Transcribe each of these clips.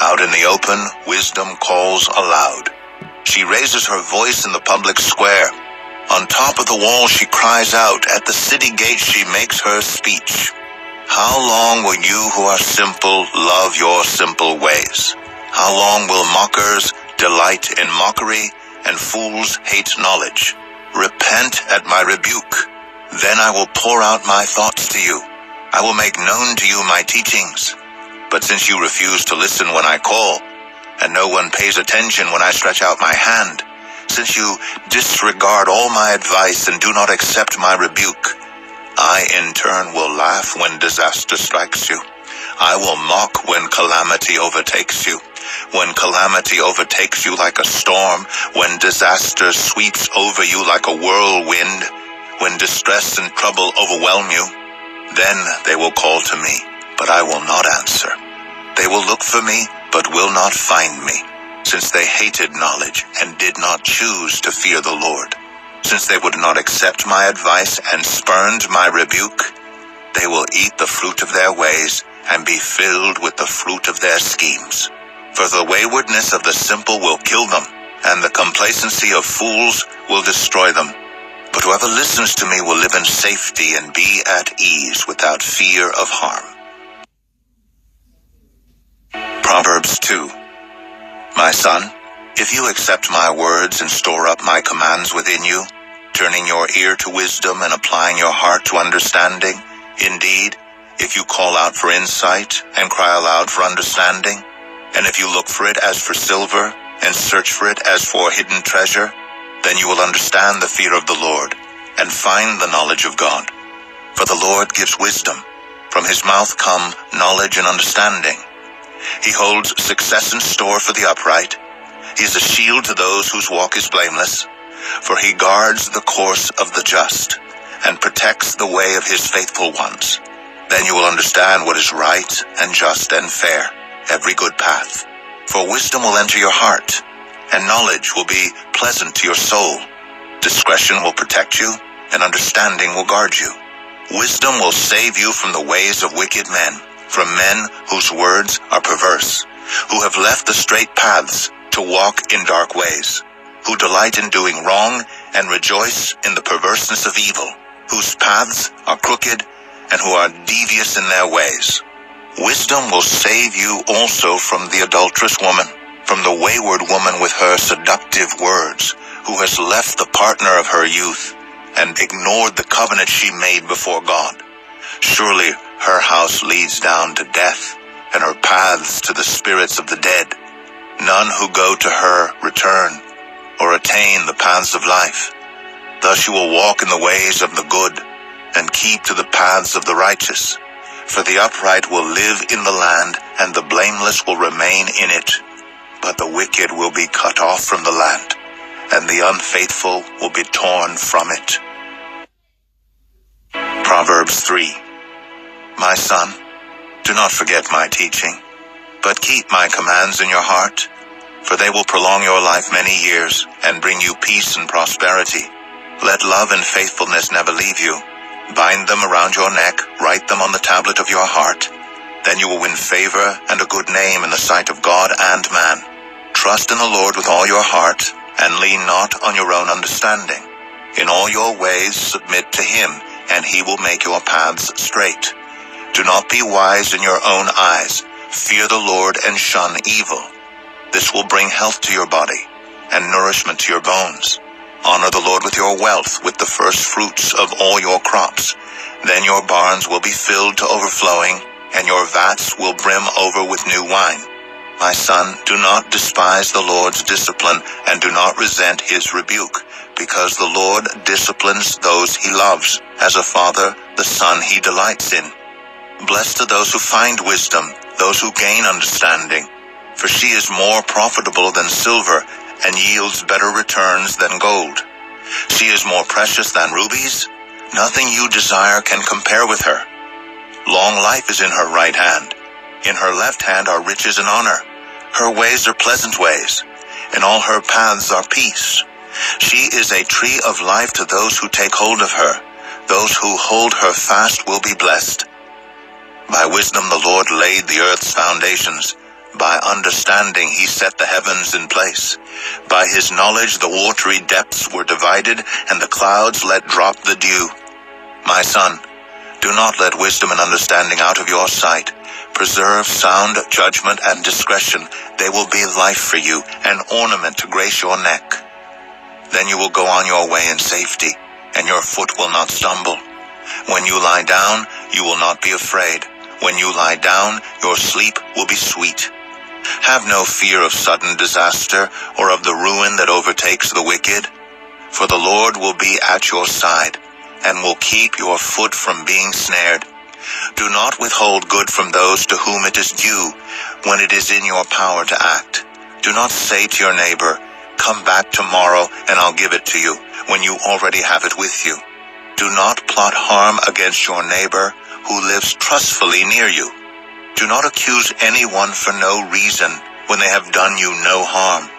Out in the open, wisdom calls aloud. She raises her voice in the public square. On top of the wall she cries out. At the city gate she makes her speech. How long will you who are simple love your simple ways? How long will mockers delight in mockery and fools hate knowledge? Repent at my rebuke. Then I will pour out my thoughts to you. I will make known to you my teachings. But since you refuse to listen when I call, and no one pays attention when I stretch out my hand, since you disregard all my advice and do not accept my rebuke, I in turn will laugh when disaster strikes you. I will mock when calamity overtakes you. When calamity overtakes you like a storm, when disaster sweeps over you like a whirlwind, when distress and trouble overwhelm you, then they will call to me, but I will not answer. They will look for me, but will not find me, since they hated knowledge and did not choose to fear the Lord. Since they would not accept my advice and spurned my rebuke, they will eat the fruit of their ways and be filled with the fruit of their schemes. For the waywardness of the simple will kill them, and the complacency of fools will destroy them. But whoever listens to me will live in safety and be at ease without fear of harm. Proverbs 2. My son, if you accept my words and store up my commands within you, turning your ear to wisdom and applying your heart to understanding, indeed, if you call out for insight and cry aloud for understanding, and if you look for it as for silver and search for it as for hidden treasure, then you will understand the fear of the Lord and find the knowledge of God. For the Lord gives wisdom. From his mouth come knowledge and understanding. He holds success in store for the upright. He is a shield to those whose walk is blameless. For he guards the course of the just and protects the way of his faithful ones. Then you will understand what is right and just and fair, every good path. For wisdom will enter your heart, and knowledge will be pleasant to your soul. Discretion will protect you, and understanding will guard you. Wisdom will save you from the ways of wicked men, from men whose words are perverse, who have left the straight paths to walk in dark ways, who delight in doing wrong and rejoice in the perverseness of evil, whose paths are crooked and who are devious in their ways. Wisdom will save you also from the adulterous woman, from the wayward woman with her seductive words, who has left the partner of her youth and ignored the covenant she made before God. Surely her house leads down to death, and her paths to the spirits of the dead. None who go to her return or attain the paths of life. Thus you will walk in the ways of the good and keep to the paths of the righteous. For the upright will live in the land, and the blameless will remain in it. But the wicked will be cut off from the land, and the unfaithful will be torn from it. Proverbs 3. My son, do not forget my teaching, but keep my commands in your heart, for they will prolong your life many years and bring you peace and prosperity. Let love and faithfulness never leave you. Bind them around your neck, write them on the tablet of your heart. Then you will win favor and a good name in the sight of God and man. Trust in the Lord with all your heart, and lean not on your own understanding. In all your ways submit to him, and he will make your paths straight. Do not be wise in your own eyes. Fear the Lord and shun evil. This will bring health to your body and nourishment to your bones. Honor the Lord with your wealth, with the first fruits of all your crops. Then your barns will be filled to overflowing, and your vats will brim over with new wine. My son, do not despise the Lord's discipline, and do not resent his rebuke, because the Lord disciplines those he loves. As a father, the son he delights in. Blessed are those who find wisdom, those who gain understanding. For she is more profitable than silver, and yields better returns than gold. She is more precious than rubies. Nothing you desire can compare with her. Long life is in her right hand. In her left hand are riches and honor. Her ways are pleasant ways. In all her paths are peace. She is a tree of life to those who take hold of her. Those who hold her fast will be blessed. By wisdom the Lord laid the earth's foundations. By understanding he set the heavens in place. By his knowledge the watery depths were divided, and the clouds let drop the dew. My son, do not let wisdom and understanding out of your sight. Preserve sound judgment and discretion. They will be life for you, an ornament to grace your neck. Then you will go on your way in safety, and your foot will not stumble. When you lie down, you will not be afraid. When you lie down, your sleep will be sweet. Have no fear of sudden disaster or of the ruin that overtakes the wicked, for the Lord will be at your side and will keep your foot from being snared. Do not withhold good from those to whom it is due when it is in your power to act. Do not say to your neighbor, "Come back tomorrow and I'll give it to you," when you already have it with you. Do not plot harm against your neighbor who lives trustfully near you. Do not accuse anyone for no reason when they have done you no harm.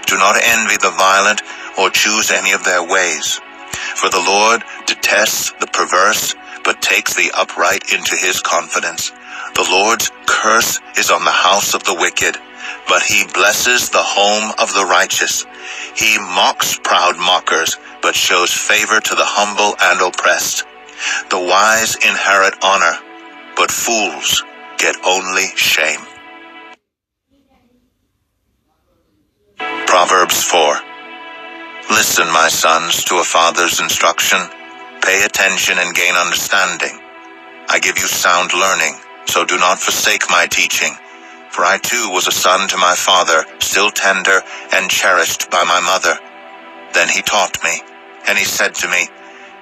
Do not envy the violent or choose any of their ways. For the Lord detests the perverse, but takes the upright into his confidence. The Lord's curse is on the house of the wicked, but he blesses the home of the righteous. He mocks proud mockers, but shows favor to the humble and oppressed. The wise inherit honor, but fools get only shame. Proverbs 4. Listen, my sons, to a father's instruction. Pay attention and gain understanding. I give you sound learning, so do not forsake my teaching. For I too was a son to my father, still tender and cherished by my mother. Then he taught me, and he said to me,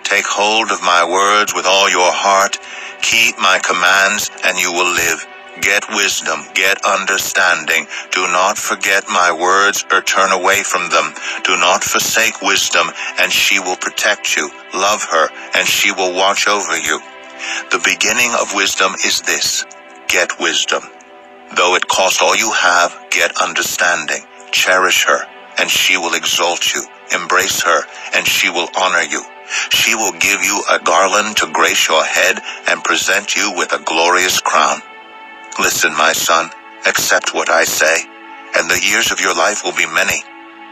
"Take hold of my words with all your heart. Keep my commands, and you will live. Get wisdom, get understanding. Do not forget my words or turn away from them. Do not forsake wisdom, and she will protect you. Love her, and she will watch over you. The beginning of wisdom is this: get wisdom. Though it cost all you have, get understanding. Cherish her, and she will exalt you. Embrace her, and she will honor you. She will give you a garland to grace your head and present you with a glorious crown. Listen, my son, accept what I say, and the years of your life will be many.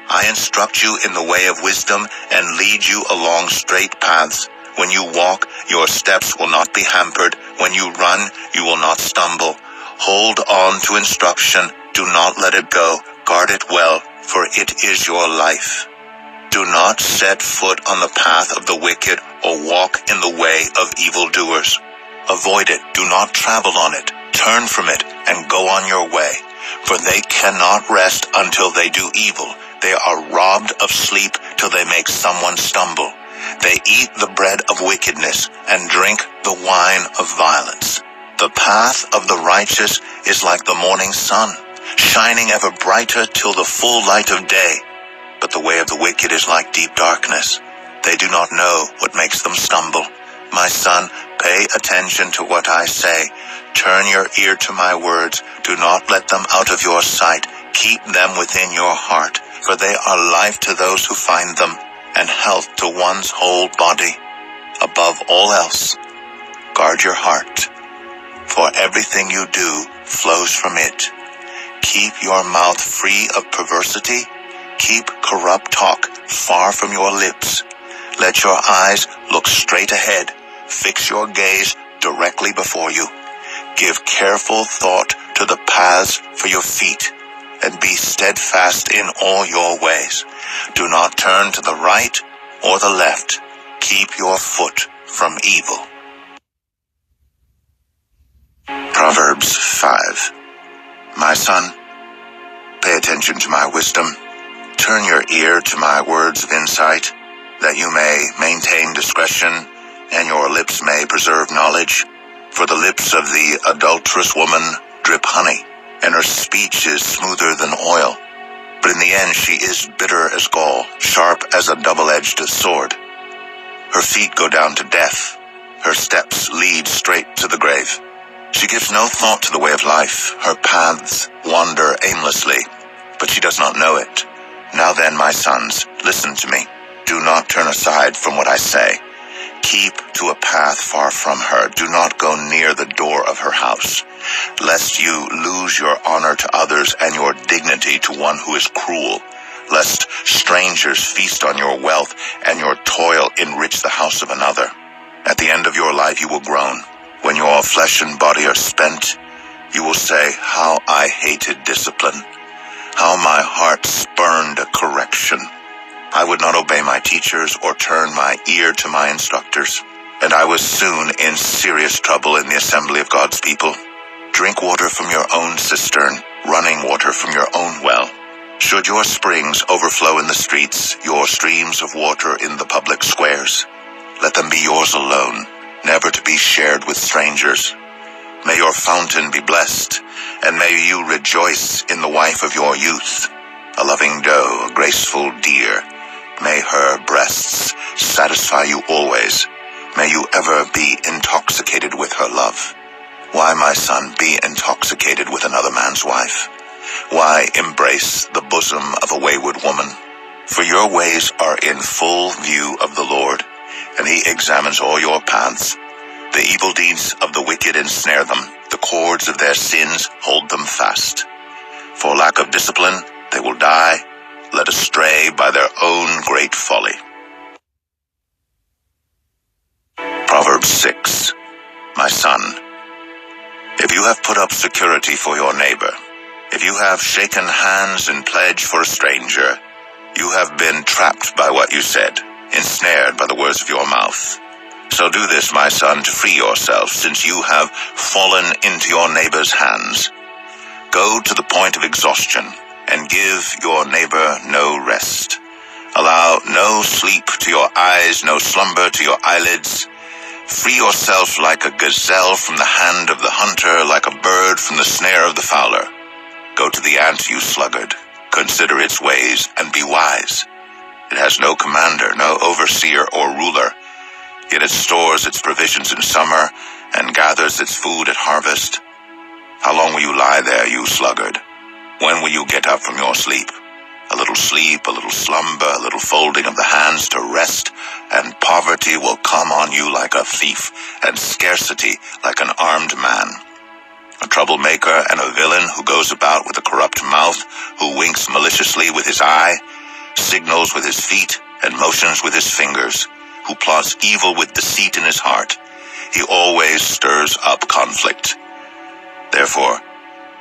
I instruct you in the way of wisdom and lead you along straight paths. When you walk, your steps will not be hampered. When you run, you will not stumble. Hold on to instruction. Do not let it go. Guard it well, for it is your life. Do not set foot on the path of the wicked or walk in the way of evildoers. Avoid it. Do not travel on it. Turn from it and go on your way, for they cannot rest until they do evil. They are robbed of sleep till they make someone stumble. They eat the bread of wickedness and drink the wine of violence. The path of the righteous is like the morning sun, shining ever brighter till the full light of day. But the way of the wicked is like deep darkness. They do not know what makes them stumble. My son, pay attention to what I say. Turn your ear to my words. Do not let them out of your sight. Keep them within your heart, for they are life to those who find them, and health to one's whole body. Above all else, guard your heart, for everything you do flows from it. Keep your mouth free of perversity. Keep corrupt talk far from your lips. Let your eyes look straight ahead. Fix your gaze directly before you. Give careful thought to the paths for your feet, and be steadfast in all your ways. Do not turn to the right or the left. Keep your foot from evil. Proverbs 5. My son, pay attention to my wisdom. Turn your ear to my words of insight, that you may maintain discretion, and your lips may preserve knowledge. For the lips of the adulterous woman drip honey, and her speech is smoother than oil. But in the end she is bitter as gall, sharp as a double-edged sword. Her feet go down to death. Her steps lead straight to the grave. She gives no thought to the way of life. Her paths wander aimlessly, but she does not know it. Now then, my sons, listen to me. Do not turn aside from what I say. Keep to a path far from her. Do not go near the door of her house, lest you lose your honor to others and your dignity to one who is cruel, lest strangers feast on your wealth and your toil enrich the house of another. At the end of your life you will groan. When your flesh and body are spent, you will say, how I hated discipline, how my heart spurned correction. I would not obey my teachers or turn my ear to my instructors, and I was soon in serious trouble in the assembly of God's people. Drink water from your own cistern, running water from your own well. Should your springs overflow in the streets, your streams of water in the public squares, let them be yours alone, never to be shared with strangers. May your fountain be blessed, and may you rejoice in the wife of your youth, a loving doe, a graceful deer. May her breasts satisfy you always. May you ever be intoxicated with her love. Why, my son, be intoxicated with another man's wife? Why embrace the bosom of a wayward woman? For your ways are in full view of the Lord, and he examines all your paths. The evil deeds of the wicked ensnare them. The cords of their sins hold them fast. For lack of discipline, they will die, led astray by their own great folly. Proverbs 6. My son, if you have put up security for your neighbor, if you have shaken hands in pledge for a stranger, you have been trapped by what you said, ensnared by the words of your mouth. So do this, my son, to free yourself, since you have fallen into your neighbor's hands. Go to the point of exhaustion, and give your neighbor no rest. Allow no sleep to your eyes, no slumber to your eyelids. Free yourself like a gazelle from the hand of the hunter, like a bird from the snare of the fowler. Go to the ant, you sluggard. Consider its ways, and be wise. It has no commander, no overseer or ruler, yet it stores its provisions in summer, and gathers its food at harvest. How long will you lie there, you sluggard? When will you get up from your sleep? A little sleep, a little slumber, a little folding of the hands to rest, and poverty will come on you like a thief, and scarcity like an armed man. A troublemaker and a villain who goes about with a corrupt mouth, who winks maliciously with his eye, signals with his feet, and motions with his fingers, who plots evil with deceit in his heart. He always stirs up conflict. Therefore,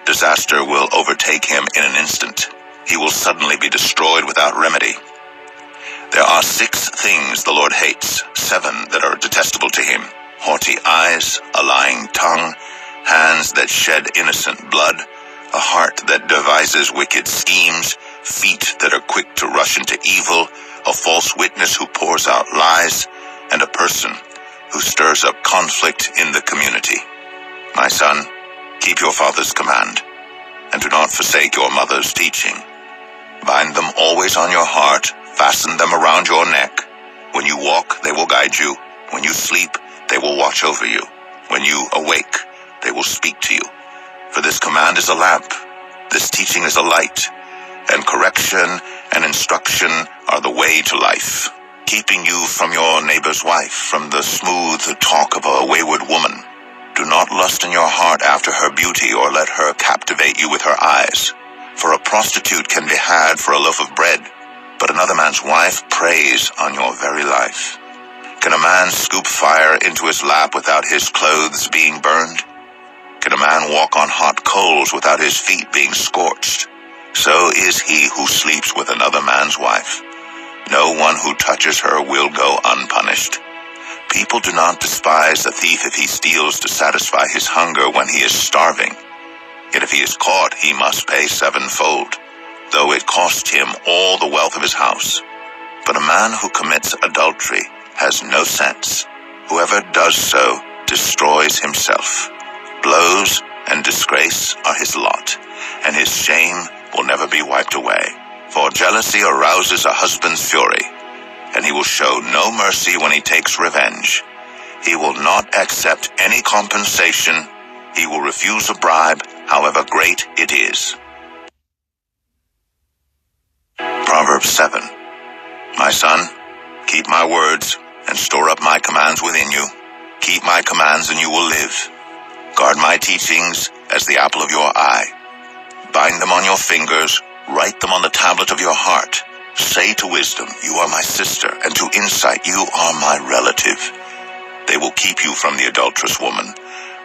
disaster will overtake him in an instant. He will suddenly be destroyed without remedy. There are 6 things the Lord hates, 7 that are detestable to him: haughty eyes, a lying tongue, hands that shed innocent blood, a heart that devises wicked schemes, feet that are quick to rush into evil, a false witness who pours out lies, and a person who stirs up conflict in the community. My son, keep your father's command, and do not forsake your mother's teaching. Bind them always on your heart, fasten them around your neck. When you walk, they will guide you. When you sleep, they will watch over you. When you awake, they will speak to you. For this command is a lamp, this teaching is a light, and correction and instruction are the way to life, keeping you from your neighbor's wife, from the smooth talk of a wayward woman. Do not lust in your heart after her beauty, or let her captivate you with her eyes. For a prostitute can be had for a loaf of bread, but another man's wife preys on your very life. Can a man scoop fire into his lap without his clothes being burned? Can a man walk on hot coals without his feet being scorched? So is he who sleeps with another man's wife. No one who touches her will go unpunished. People do not despise a thief if he steals to satisfy his hunger when he is starving. Yet if he is caught, he must pay 7-fold, though it cost him all the wealth of his house. But a man who commits adultery has no sense. Whoever does so destroys himself. Blows and disgrace are his lot, and his shame will never be wiped away. For jealousy arouses a husband's fury, and he will show no mercy when he takes revenge. He will not accept any compensation. He will refuse a bribe, however great it is. Proverbs 7. My son, keep my words, and store up my commands within you. Keep my commands and you will live. Guard my teachings as the apple of your eye. Bind them on your fingers, write them on the tablet of your heart. Say to wisdom, you are my sister, and to insight, you are my relative. They will keep you from the adulterous woman,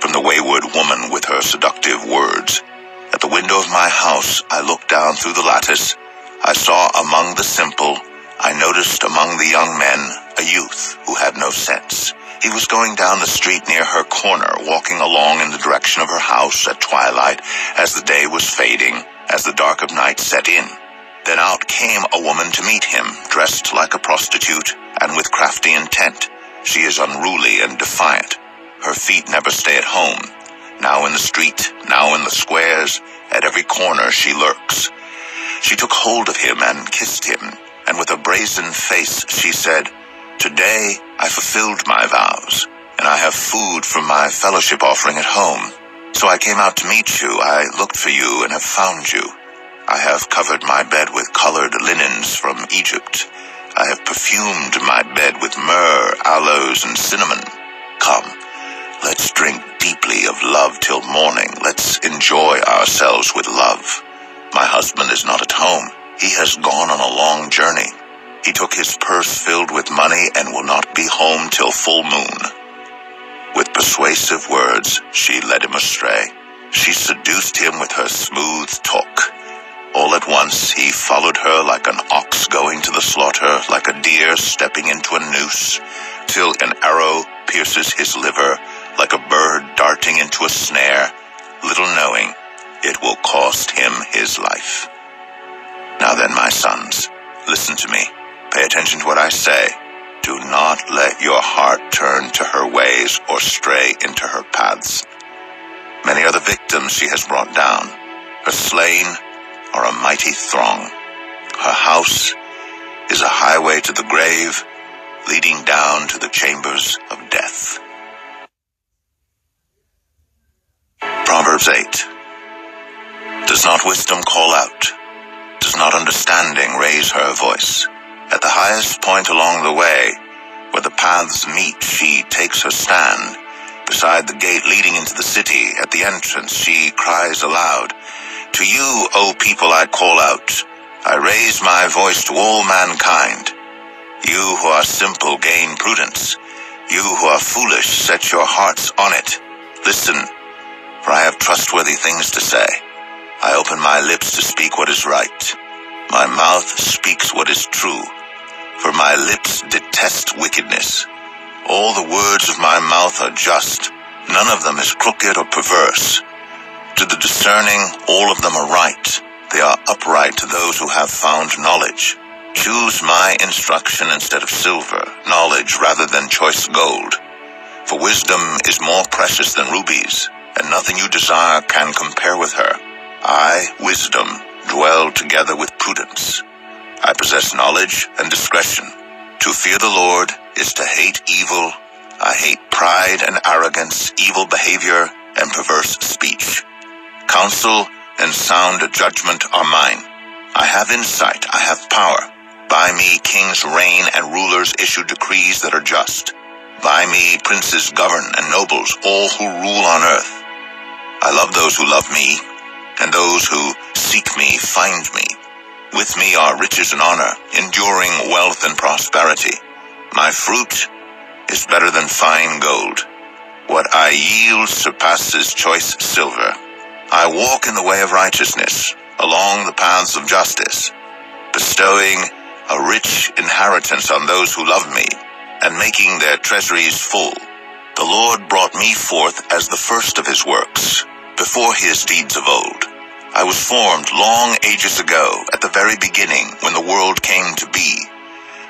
from the wayward woman with her seductive words. At the window of my house, I looked down through the lattice. I saw among the simple, I noticed among the young men, a youth who had no sense. He was going down the street near her corner, walking along in the direction of her house at twilight, as the day was fading, as the dark of night set in. Then out came a woman to meet him, dressed like a prostitute, and with crafty intent. She is unruly and defiant. Her feet never stay at home. Now in the street, now in the squares, at every corner she lurks. She took hold of him and kissed him, and with a brazen face she said, Today I fulfilled my vows, and I have food from my fellowship offering at home. So I came out to meet you. I looked for you and have found you. I have covered my bed with colored linens from Egypt. I have perfumed my bed with myrrh, aloes, and cinnamon. Come, let's drink deeply of love till morning. Let's enjoy ourselves with love. My husband is not at home. He has gone on a long journey. He took his purse filled with money and will not be home till full moon. With persuasive words, she led him astray. She seduced him with her smooth talk. All at once, he followed her like an ox going to the slaughter, like a deer stepping into a noose, till an arrow pierces his liver, like a bird darting into a snare, little knowing it will cost him his life. Now then, my sons, listen to me. Pay attention to what I say. Do not let your heart turn to her ways or stray into her paths. Many are the victims she has brought down. Her slain are a mighty throng. Her house is a highway to the grave, leading down to the chambers of death. Proverbs 8. Does not wisdom call out? Does not understanding raise her voice? At the highest point along the way, where the paths meet, she takes her stand. Beside the gate leading into the city, at the entrance, she cries aloud, To you, O people, I call out. I raise my voice to all mankind. You who are simple gain prudence. You who are foolish set your hearts on it. Listen, for I have trustworthy things to say. I open my lips to speak what is right. My mouth speaks what is true. For my lips detest wickedness. All the words of my mouth are just. None of them is crooked or perverse. To the discerning, all of them are right. They are upright to those who have found knowledge. Choose my instruction instead of silver, knowledge rather than choice gold. For wisdom is more precious than rubies, and nothing you desire can compare with her. I, wisdom, dwell together with prudence. I possess knowledge and discretion. To fear the Lord is to hate evil. I hate pride and arrogance, evil behavior, and perverse speech. Counsel and sound judgment are mine. I have insight, I have power. By me kings reign and rulers issue decrees that are just. By me princes govern and nobles, all who rule on earth. I love those who love me, and those who seek me find me. With me are riches and honor, enduring wealth and prosperity. My fruit is better than fine gold. What I yield surpasses choice silver. I walk in the way of righteousness, along the paths of justice, bestowing a rich inheritance on those who love me, and making their treasuries full. The Lord brought me forth as the first of his works, before his deeds of old. I was formed long ages ago, at the very beginning, when the world came to be.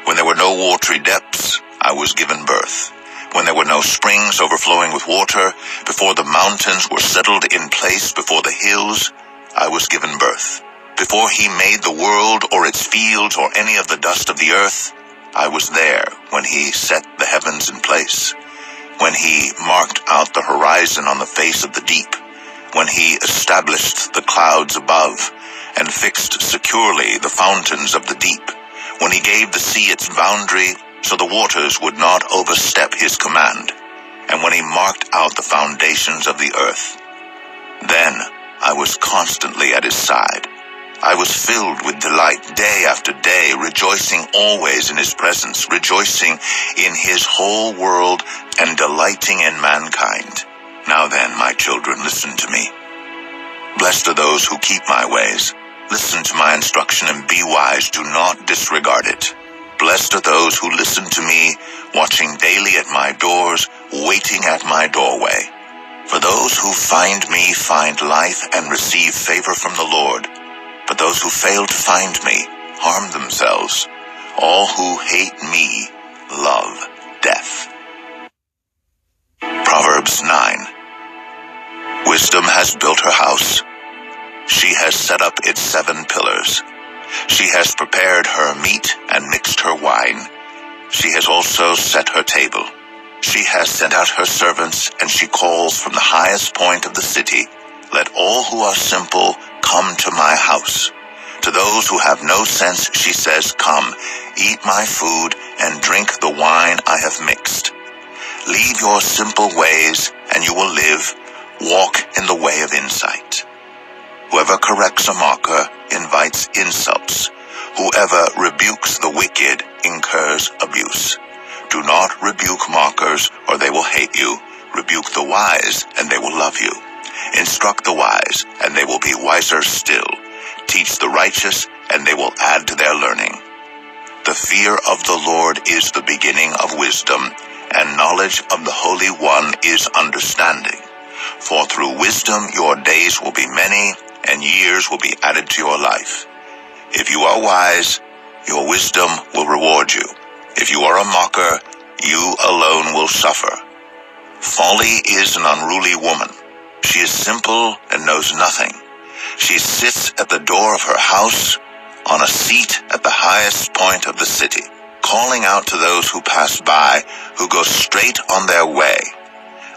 When there were no watery depths, I was given birth. When there were no springs overflowing with water, before the mountains were settled in place, before the hills, I was given birth. Before he made the world or its fields or any of the dust of the earth, I was there when he set the heavens in place. When he marked out the horizon on the face of the deep. When he established the clouds above and fixed securely the fountains of the deep, when he gave the sea its boundary so the waters would not overstep his command, and when he marked out the foundations of the earth. Then I was constantly at his side. I was filled with delight day after day, rejoicing always in his presence, rejoicing in his whole world, and delighting in mankind. Now then, my children, listen to me. Blessed are those who keep my ways. Listen to my instruction and be wise. Do not disregard it. Blessed are those who listen to me, watching daily at my doors, waiting at my doorway. For those who find me find life and receive favor from the Lord. But those who fail to find me harm themselves. All who hate me love death. Proverbs 9. Wisdom has built her house. She has set up its 7 pillars. She has prepared her meat and mixed her wine. She has also set her table. She has sent out her servants, and she calls from the highest point of the city, "Let all who are simple come to my house." To those who have no sense, she says, "Come, eat my food and drink the wine I have mixed. Leave your simple ways, and you will live. Walk in the way of insight." Whoever corrects a mocker invites insults. Whoever rebukes the wicked incurs abuse. Do not rebuke mockers, or they will hate you. Rebuke the wise, and they will love you. Instruct the wise, and they will be wiser still. Teach the righteous, and they will add to their learning. The fear of the Lord is the beginning of wisdom, and knowledge of the Holy One is understanding. For through wisdom your days will be many, and years will be added to your life. If you are wise, your wisdom will reward you. If you are a mocker, you alone will suffer. Folly is an unruly woman. She is simple and knows nothing. She sits at the door of her house, on a seat at the highest point of the city, calling out to those who pass by, who go straight on their way.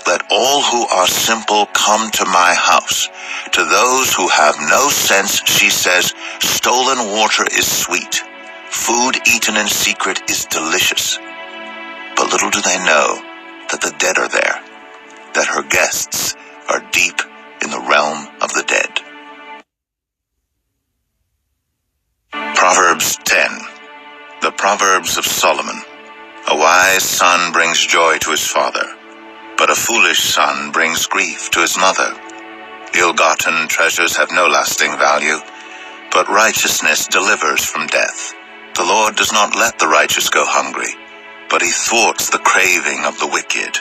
Let all who are simple come to my house. To those who have no sense, she says, "Stolen water is sweet. Food eaten in secret is delicious." But little do they know that the dead are there, that her guests are deep in the realm of the dead. Proverbs 10. The Proverbs of Solomon. A wise son brings joy to his father, but a foolish son brings grief to his mother. Ill-gotten treasures have no lasting value, but righteousness delivers from death. The Lord does not let the righteous go hungry, but he thwarts the craving of the wicked.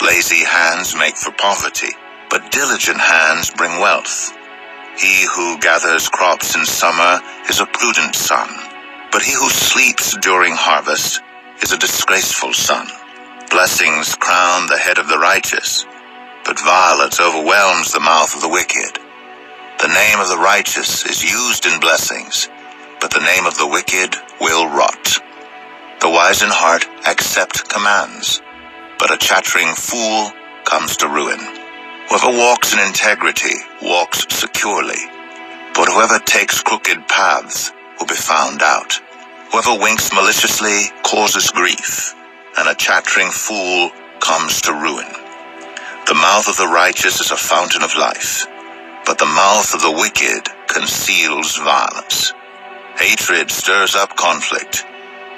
Lazy hands make for poverty, but diligent hands bring wealth. He who gathers crops in summer is a prudent son, but he who sleeps during harvest is a disgraceful son. Blessings crown the head of the righteous, but violence overwhelms the mouth of the wicked. The name of the righteous is used in blessings, but the name of the wicked will rot. The wise in heart accept commands, but a chattering fool comes to ruin. Whoever walks in integrity walks securely, but whoever takes crooked paths will be found out. Whoever winks maliciously causes grief, and a chattering fool comes to ruin. The mouth of the righteous is a fountain of life, but the mouth of the wicked conceals violence. Hatred stirs up conflict,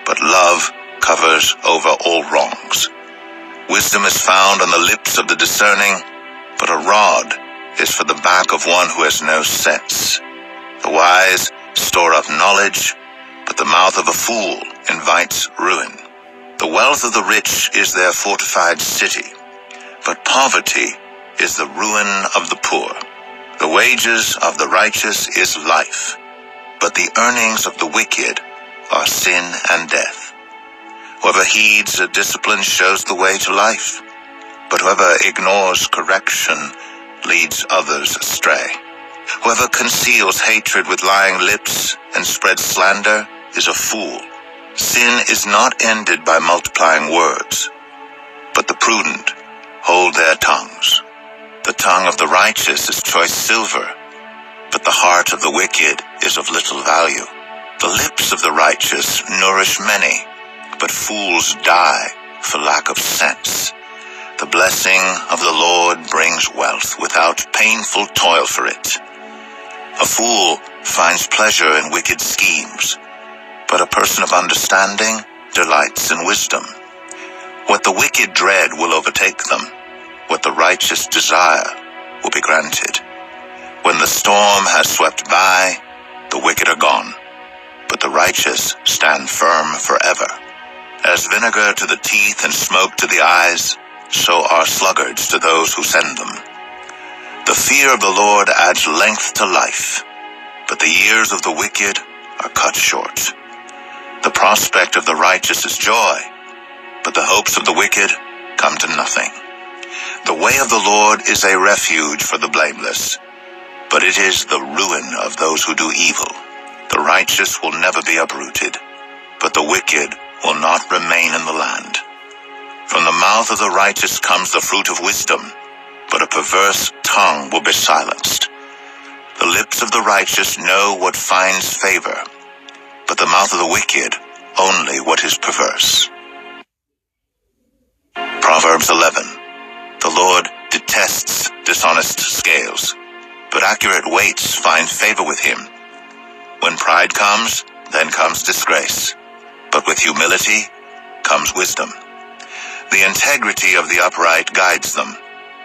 but love covers over all wrongs. Wisdom is found on the lips of the discerning, but a rod is for the back of one who has no sense. The wise store up knowledge, but the mouth of a fool invites ruin. The wealth of the rich is their fortified city, but poverty is the ruin of the poor. The wages of the righteous is life, but the earnings of the wicked are sin and death. Whoever heeds a discipline shows the way to life, but whoever ignores correction leads others astray. Whoever conceals hatred with lying lips and spreads slander is a fool. Sin is not ended by multiplying words, but the prudent hold their tongues. The tongue of the righteous is choice silver, but the heart of the wicked is of little value. The lips of the righteous nourish many, but fools die for lack of sense. The blessing of the Lord brings wealth without painful toil for it. A fool finds pleasure in wicked schemes, but a person of understanding delights in wisdom. What the wicked dread will overtake them. What the righteous desire will be granted. When the storm has swept by, the wicked are gone, but the righteous stand firm forever. As vinegar to the teeth and smoke to the eyes, so are sluggards to those who send them. The fear of the Lord adds length to life, but the years of the wicked are cut short. The prospect of the righteous is joy, but the hopes of the wicked come to nothing. The way of the Lord is a refuge for the blameless, but it is the ruin of those who do evil. The righteous will never be uprooted, but the wicked will not remain in the land. From the mouth of the righteous comes the fruit of wisdom, but a perverse tongue will be silenced. The lips of the righteous know what finds favor, but the mouth of the wicked only what is perverse. Proverbs 11. The Lord detests dishonest scales, but accurate weights find favor with him. When pride comes, then comes disgrace, but with humility comes wisdom. The integrity of the upright guides them,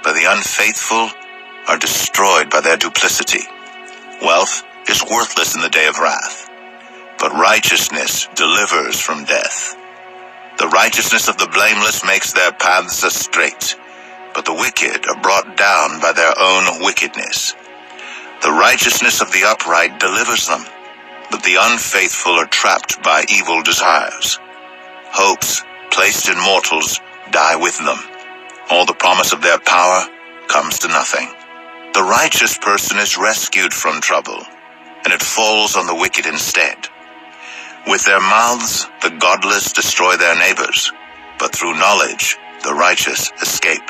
but the unfaithful are destroyed by their duplicity. Wealth is worthless in the day of wrath, but righteousness delivers from death. The righteousness of the blameless makes their paths straight, but the wicked are brought down by their own wickedness. The righteousness of the upright delivers them, but the unfaithful are trapped by evil desires. Hopes placed in mortals die with them. All the promise of their power comes to nothing. The righteous person is rescued from trouble, and it falls on the wicked instead. With their mouths, the godless destroy their neighbors, but through knowledge, the righteous escape.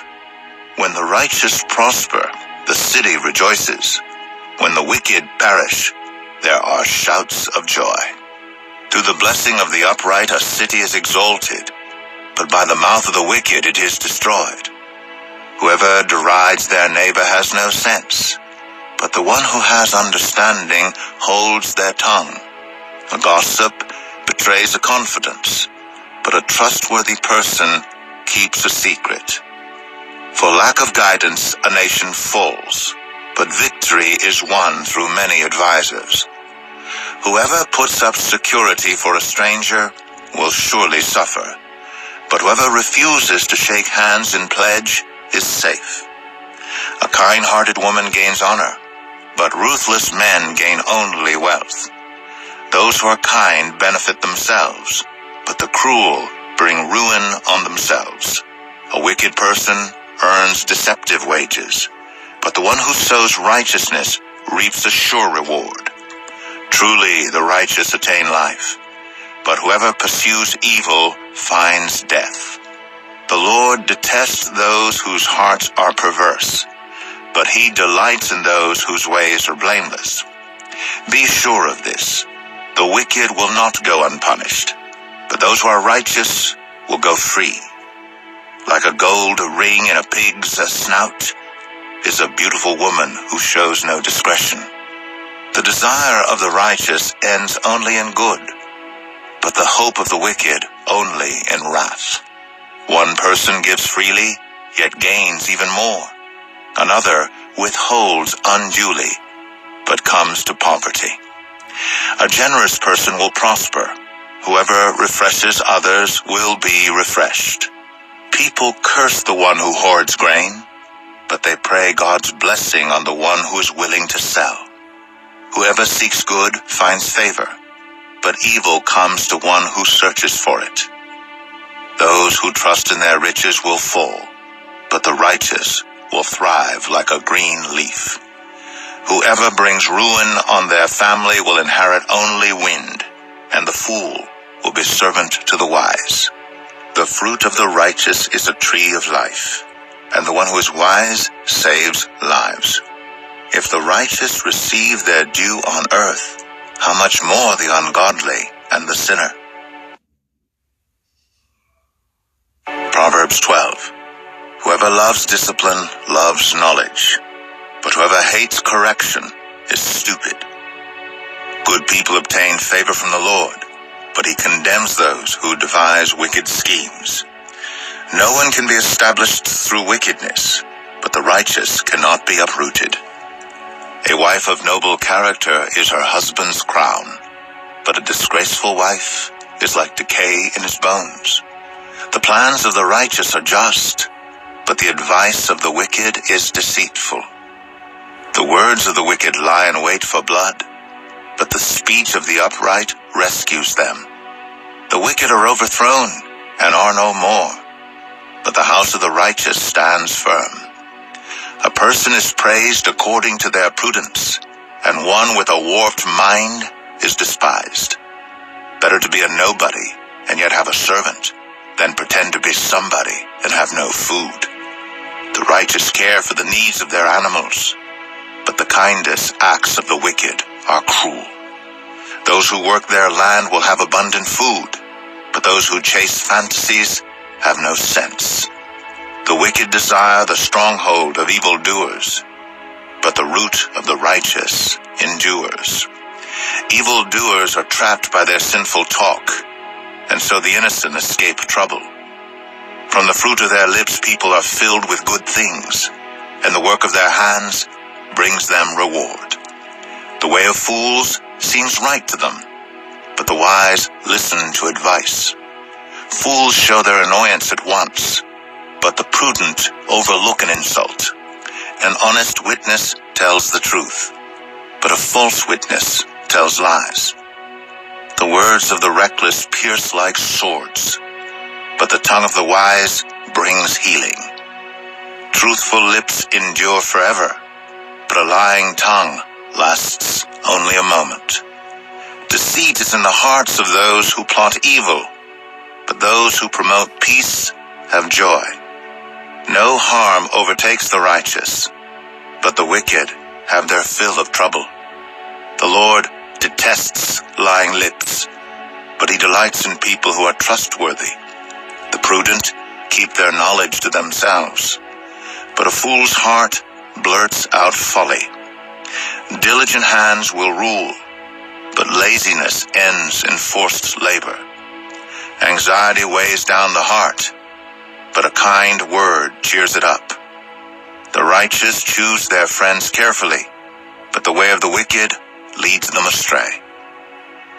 When the righteous prosper, the city rejoices. When the wicked perish, there are shouts of joy. Through the blessing of the upright, a city is exalted, but by the mouth of the wicked it is destroyed. Whoever derides their neighbor has no sense, but the one who has understanding holds their tongue. A gossip betrays a confidence, but a trustworthy person keeps a secret. For lack of guidance, a nation falls, but victory is won through many advisers. Whoever puts up security for a stranger will surely suffer, but whoever refuses to shake hands in pledge is safe. A kind-hearted woman gains honor, but ruthless men gain only wealth. Those who are kind benefit themselves, but the cruel bring ruin on themselves. A wicked person earns deceptive wages, but the one who sows righteousness reaps a sure reward. Truly the righteous attain life, but whoever pursues evil finds death. The Lord detests those whose hearts are perverse, but he delights in those whose ways are blameless. Be sure of this. The wicked will not go unpunished, but those who are righteous will go free. Like a gold ring in a pig's snout is a beautiful woman who shows no discretion. The desire of the righteous ends only in good, but the hope of the wicked only in wrath. One person gives freely, yet gains even more. Another withholds unduly, but comes to poverty. A generous person will prosper. Whoever refreshes others will be refreshed. People curse the one who hoards grain, but they pray God's blessing on the one who is willing to sell. Whoever seeks good finds favor, but evil comes to one who searches for it. Those who trust in their riches will fall, but the righteous will thrive like a green leaf. Whoever brings ruin on their family will inherit only wind, and the fool will be servant to the wise. The fruit of the righteous is a tree of life, and the one who is wise saves lives. If the righteous receive their due on earth, how much more the ungodly and the sinner? Proverbs 12. Whoever loves discipline loves knowledge, but whoever hates correction is stupid. Good people obtain favor from the Lord, but he condemns those who devise wicked schemes. No one can be established through wickedness, but the righteous cannot be uprooted. A wife of noble character is her husband's crown, but a disgraceful wife is like decay in his bones. The plans of the righteous are just, but the advice of the wicked is deceitful. The words of the wicked lie in wait for blood, but the speech of the upright rescues them. The wicked are overthrown and are no more, but the house of the righteous stands firm. A person is praised according to their prudence, and one with a warped mind is despised. Better to be a nobody and yet have a servant than pretend to be somebody and have no food. The righteous care for the needs of their animals, but the kindest acts of the wicked are cruel. Those who work their land will have abundant food, but those who chase fantasies have no sense. The wicked desire the stronghold of evildoers, but the root of the righteous endures. Evildoers are trapped by their sinful talk, and so the innocent escape trouble. From the fruit of their lips people are filled with good things, and the work of their hands brings them reward. The way of fools seems right to them, but the wise listen to advice. Fools show their annoyance at once, but the prudent overlook an insult. An honest witness tells the truth, but a false witness tells lies. The words of the reckless pierce like swords, but the tongue of the wise brings healing. Truthful lips endure forever, but a lying tongue lasts only a moment. Deceit is in the hearts of those who plot evil, but those who promote peace have joy. No harm overtakes the righteous, but the wicked have their fill of trouble. The Lord detests lying lips, but he delights in people who are trustworthy. The prudent keep their knowledge to themselves, but a fool's heart blurts out folly. Diligent hands will rule, but laziness ends in forced labor. Anxiety weighs down the heart, but a kind word cheers it up. The righteous choose their friends carefully, but the way of the wicked leads them astray.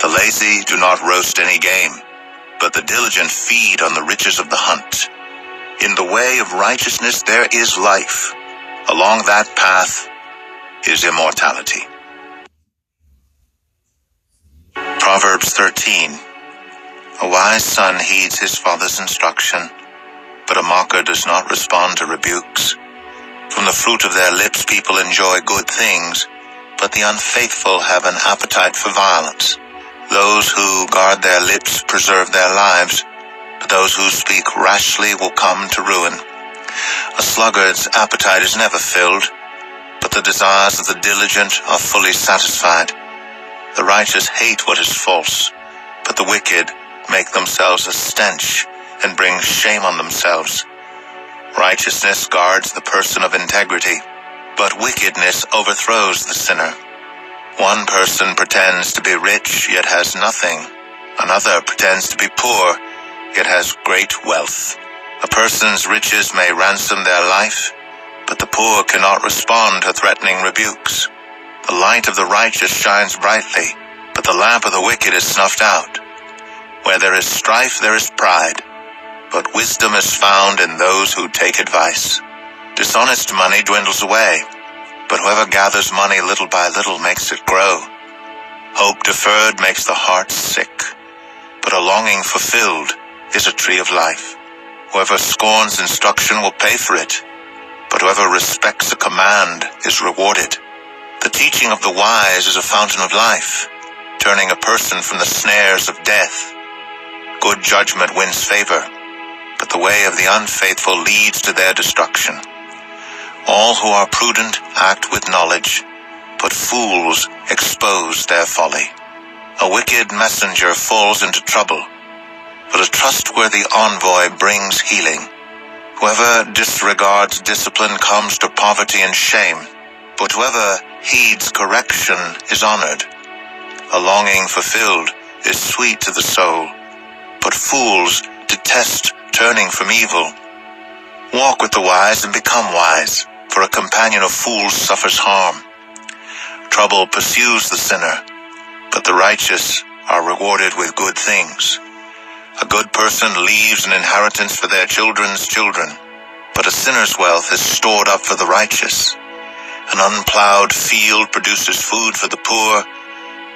The lazy do not roast any game, but the diligent feed on the riches of the hunt. In the way of righteousness there is life. Along that path is immortality. Proverbs 13. A wise son heeds his father's instruction, but a mocker does not respond to rebukes. From the fruit of their lips people enjoy good things, but the unfaithful have an appetite for violence. Those who guard their lips preserve their lives, but those who speak rashly will come to ruin. A sluggard's appetite is never filled, but the desires of the diligent are fully satisfied. The righteous hate what is false, but the wicked make themselves a stench and bring shame on themselves. Righteousness guards the person of integrity, but wickedness overthrows the sinner. One person pretends to be rich, yet has nothing. Another pretends to be poor, yet has great wealth. A person's riches may ransom their life, but the poor cannot respond to threatening rebukes. The light of the righteous shines brightly, but the lamp of the wicked is snuffed out. Where there is strife, there is pride, but wisdom is found in those who take advice. Dishonest money dwindles away, but whoever gathers money little by little makes it grow. Hope deferred makes the heart sick, but a longing fulfilled is a tree of life. Whoever scorns instruction will pay for it, but whoever respects a command is rewarded. The teaching of the wise is a fountain of life, turning a person from the snares of death. Good judgment wins favor, but the way of the unfaithful leads to their destruction. All who are prudent act with knowledge, but fools expose their folly. A wicked messenger falls into trouble, but a trustworthy envoy brings healing. Whoever disregards discipline comes to poverty and shame, but whoever heeds correction is honored. A longing fulfilled is sweet to the soul, but fools detest turning from evil. Walk with the wise and become wise, for a companion of fools suffers harm. Trouble pursues the sinner, but the righteous are rewarded with good things. A good person leaves an inheritance for their children's children, but a sinner's wealth is stored up for the righteous. An unplowed field produces food for the poor,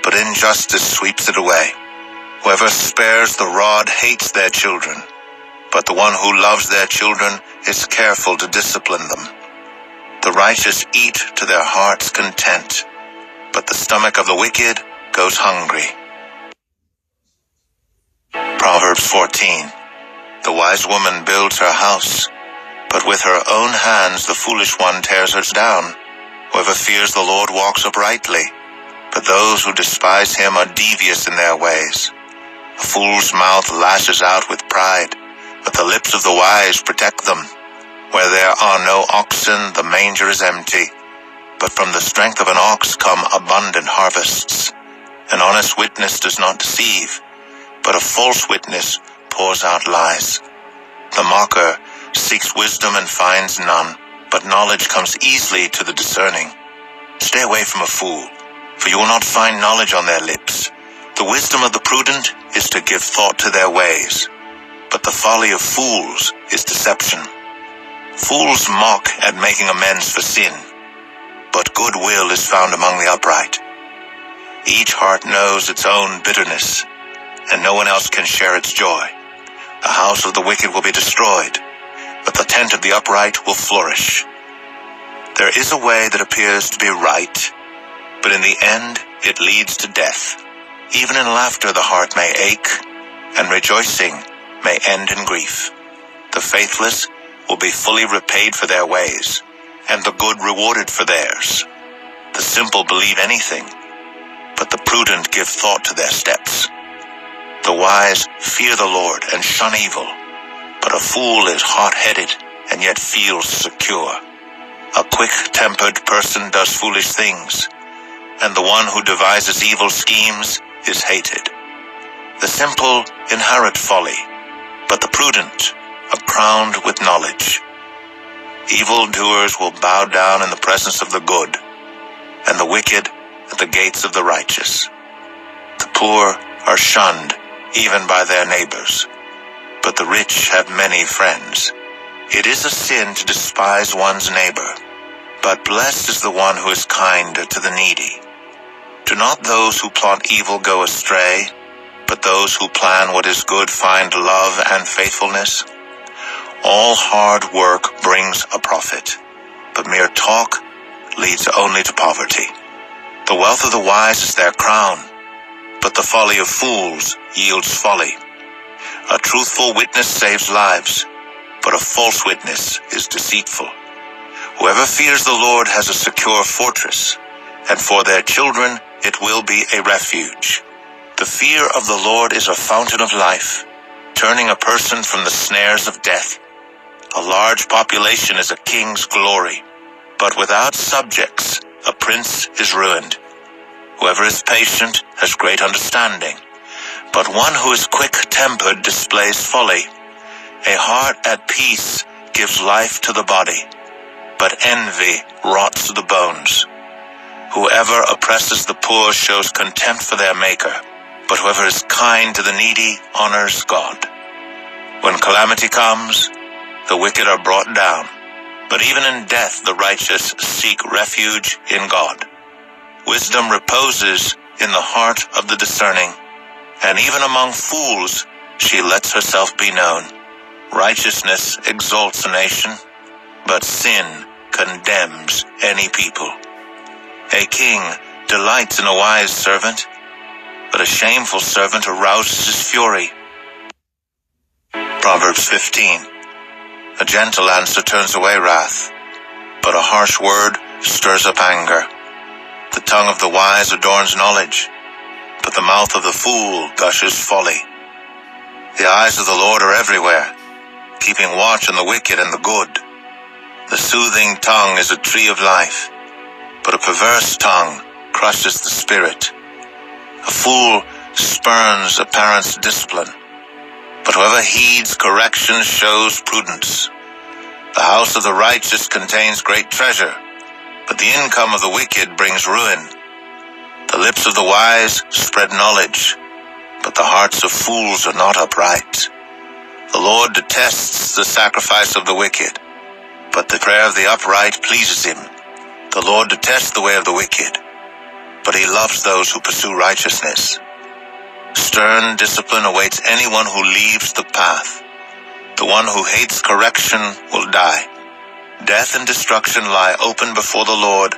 but injustice sweeps it away. Whoever spares the rod hates their children, but the one who loves their children is careful to discipline them. The righteous eat to their heart's content, but the stomach of the wicked goes hungry. Proverbs 14. The wise woman builds her house, but with her own hands the foolish one tears hers down. Whoever fears the Lord walks uprightly, but those who despise him are devious in their ways. A fool's mouth lashes out with pride, but the lips of the wise protect them. Where there are no oxen, the manger is empty, but from the strength of an ox come abundant harvests. An honest witness does not deceive, but a false witness pours out lies. The mocker seeks wisdom and finds none, but knowledge comes easily to the discerning. Stay away from a fool, for you will not find knowledge on their lips. The wisdom of the prudent is to give thought to their ways, but the folly of fools is deception. Fools mock at making amends for sin, but goodwill is found among the upright. Each heart knows its own bitterness, and no one else can share its joy. The house of the wicked will be destroyed, but the tent of the upright will flourish. There is a way that appears to be right, but in the end it leads to death. Even in laughter the heart may ache, and rejoicing may end in grief. The faithless will be fully repaid for their ways, and the good rewarded for theirs. The simple believe anything, but the prudent give thought to their steps. The wise fear the Lord and shun evil, but a fool is hot-headed and yet feels secure. A quick-tempered person does foolish things, and the one who devises evil schemes is hated. The simple inherit folly, but the prudent are crowned with knowledge. Evildoers will bow down in the presence of the good, and the wicked at the gates of the righteous. The poor are shunned even by their neighbors, but the rich have many friends. It is a sin to despise one's neighbor, but blessed is the one who is kind to the needy. Do not those who plot evil go astray, but those who plan what is good find love and faithfulness? All hard work brings a profit, but mere talk leads only to poverty. The wealth of the wise is their crown, but the folly of fools yields folly. A truthful witness saves lives, but a false witness is deceitful. Whoever fears the Lord has a secure fortress, and for their children it will be a refuge. The fear of the Lord is a fountain of life, turning a person from the snares of death. A large population is a king's glory, but without subjects a prince is ruined. Whoever is patient has great understanding, but one who is quick-tempered displays folly. A heart at peace gives life to the body, but envy rots the bones. Whoever oppresses the poor shows contempt for their maker, but whoever is kind to the needy honors God. When calamity comes, the wicked are brought down, but even in death the righteous seek refuge in God. Wisdom reposes in the heart of the discerning, and even among fools she lets herself be known. Righteousness exalts a nation, but sin condemns any people. A king delights in a wise servant, but a shameful servant arouses his fury. Proverbs 15. A gentle answer turns away wrath, but a harsh word stirs up anger. The tongue of the wise adorns knowledge, but the mouth of the fool gushes folly. The eyes of the Lord are everywhere, keeping watch on the wicked and the good. The soothing tongue is a tree of life, but a perverse tongue crushes the spirit. A fool spurns a parent's discipline, but whoever heeds correction shows prudence. The house of the righteous contains great treasure, but the income of the wicked brings ruin. The lips of the wise spread knowledge, but the hearts of fools are not upright. The Lord detests the sacrifice of the wicked, but the prayer of the upright pleases him. The Lord detests the way of the wicked, but he loves those who pursue righteousness. Stern discipline awaits anyone who leaves the path. The one who hates correction will die. Death and destruction lie open before the Lord.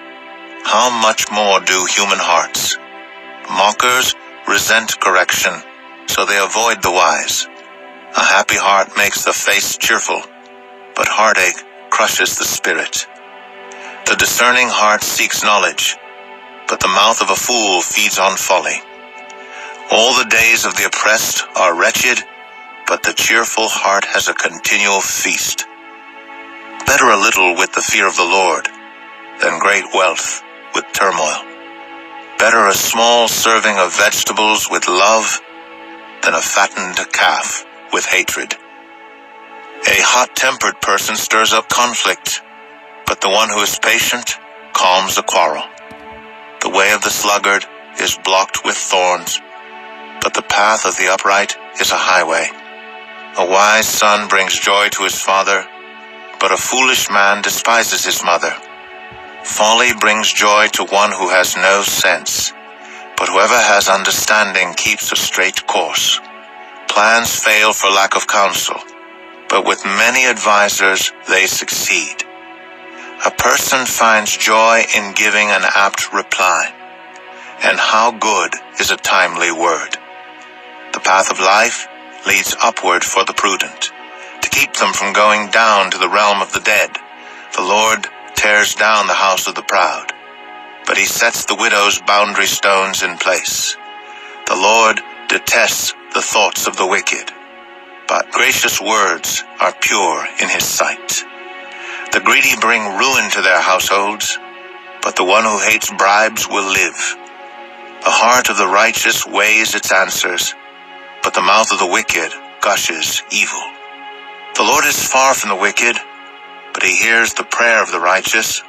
How much more do human hearts? Mockers resent correction, so they avoid the wise. A happy heart makes the face cheerful, but heartache crushes the spirit. The discerning heart seeks knowledge, but the mouth of a fool feeds on folly. All the days of the oppressed are wretched, but the cheerful heart has a continual feast. Better a little with the fear of the Lord than great wealth with turmoil. Better a small serving of vegetables with love than a fattened calf with hatred. A hot-tempered person stirs up conflict, but the one who is patient calms a quarrel. The way of the sluggard is blocked with thorns, but the path of the upright is a highway. A wise son brings joy to his father, but a foolish man despises his mother. Folly brings joy to one who has no sense, but whoever has understanding keeps a straight course. Plans fail for lack of counsel, but with many advisers they succeed. A person finds joy in giving an apt reply, and how good is a timely word. The path of life leads upward for the prudent, to keep them from going down to the realm of the dead. The Lord tears down the house of the proud, but he sets the widow's boundary stones in place. The Lord detests the thoughts of the wicked, but gracious words are pure in his sight. The greedy bring ruin to their households, but the one who hates bribes will live. The heart of the righteous weighs its answers, but the mouth of the wicked gushes evil. The Lord is far from the wicked, but he hears the prayer of the righteous.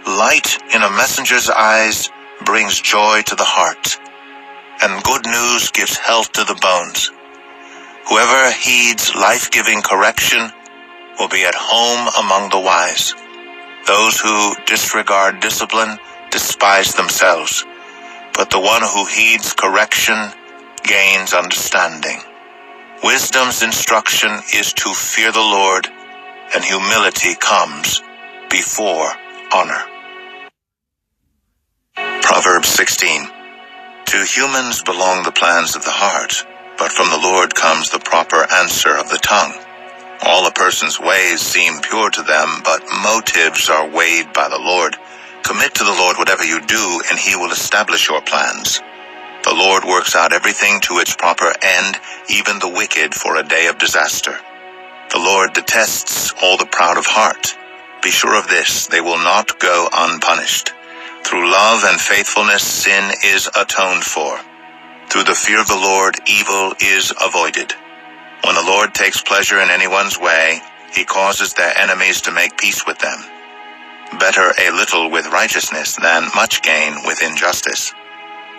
Light in a messenger's eyes brings joy to the heart, and good news gives health to the bones. Whoever heeds life-giving correction will be at home among the wise. Those who disregard discipline despise themselves, but the one who heeds correction gains understanding. Wisdom's instruction is to fear the Lord, and humility comes before honor. Proverbs 16. To humans belong the plans of the heart, but from the Lord comes the proper answer of the tongue. All a person's ways seem pure to them, but motives are weighed by the Lord. Commit to the Lord whatever you do, and he will establish your plans. The Lord works out everything to its proper end, even the wicked for a day of disaster. The Lord detests all the proud of heart. Be sure of this, they will not go unpunished. Through love and faithfulness, sin is atoned for. Through the fear of the Lord, evil is avoided. When the Lord takes pleasure in anyone's way, he causes their enemies to make peace with them. Better a little with righteousness than much gain with injustice.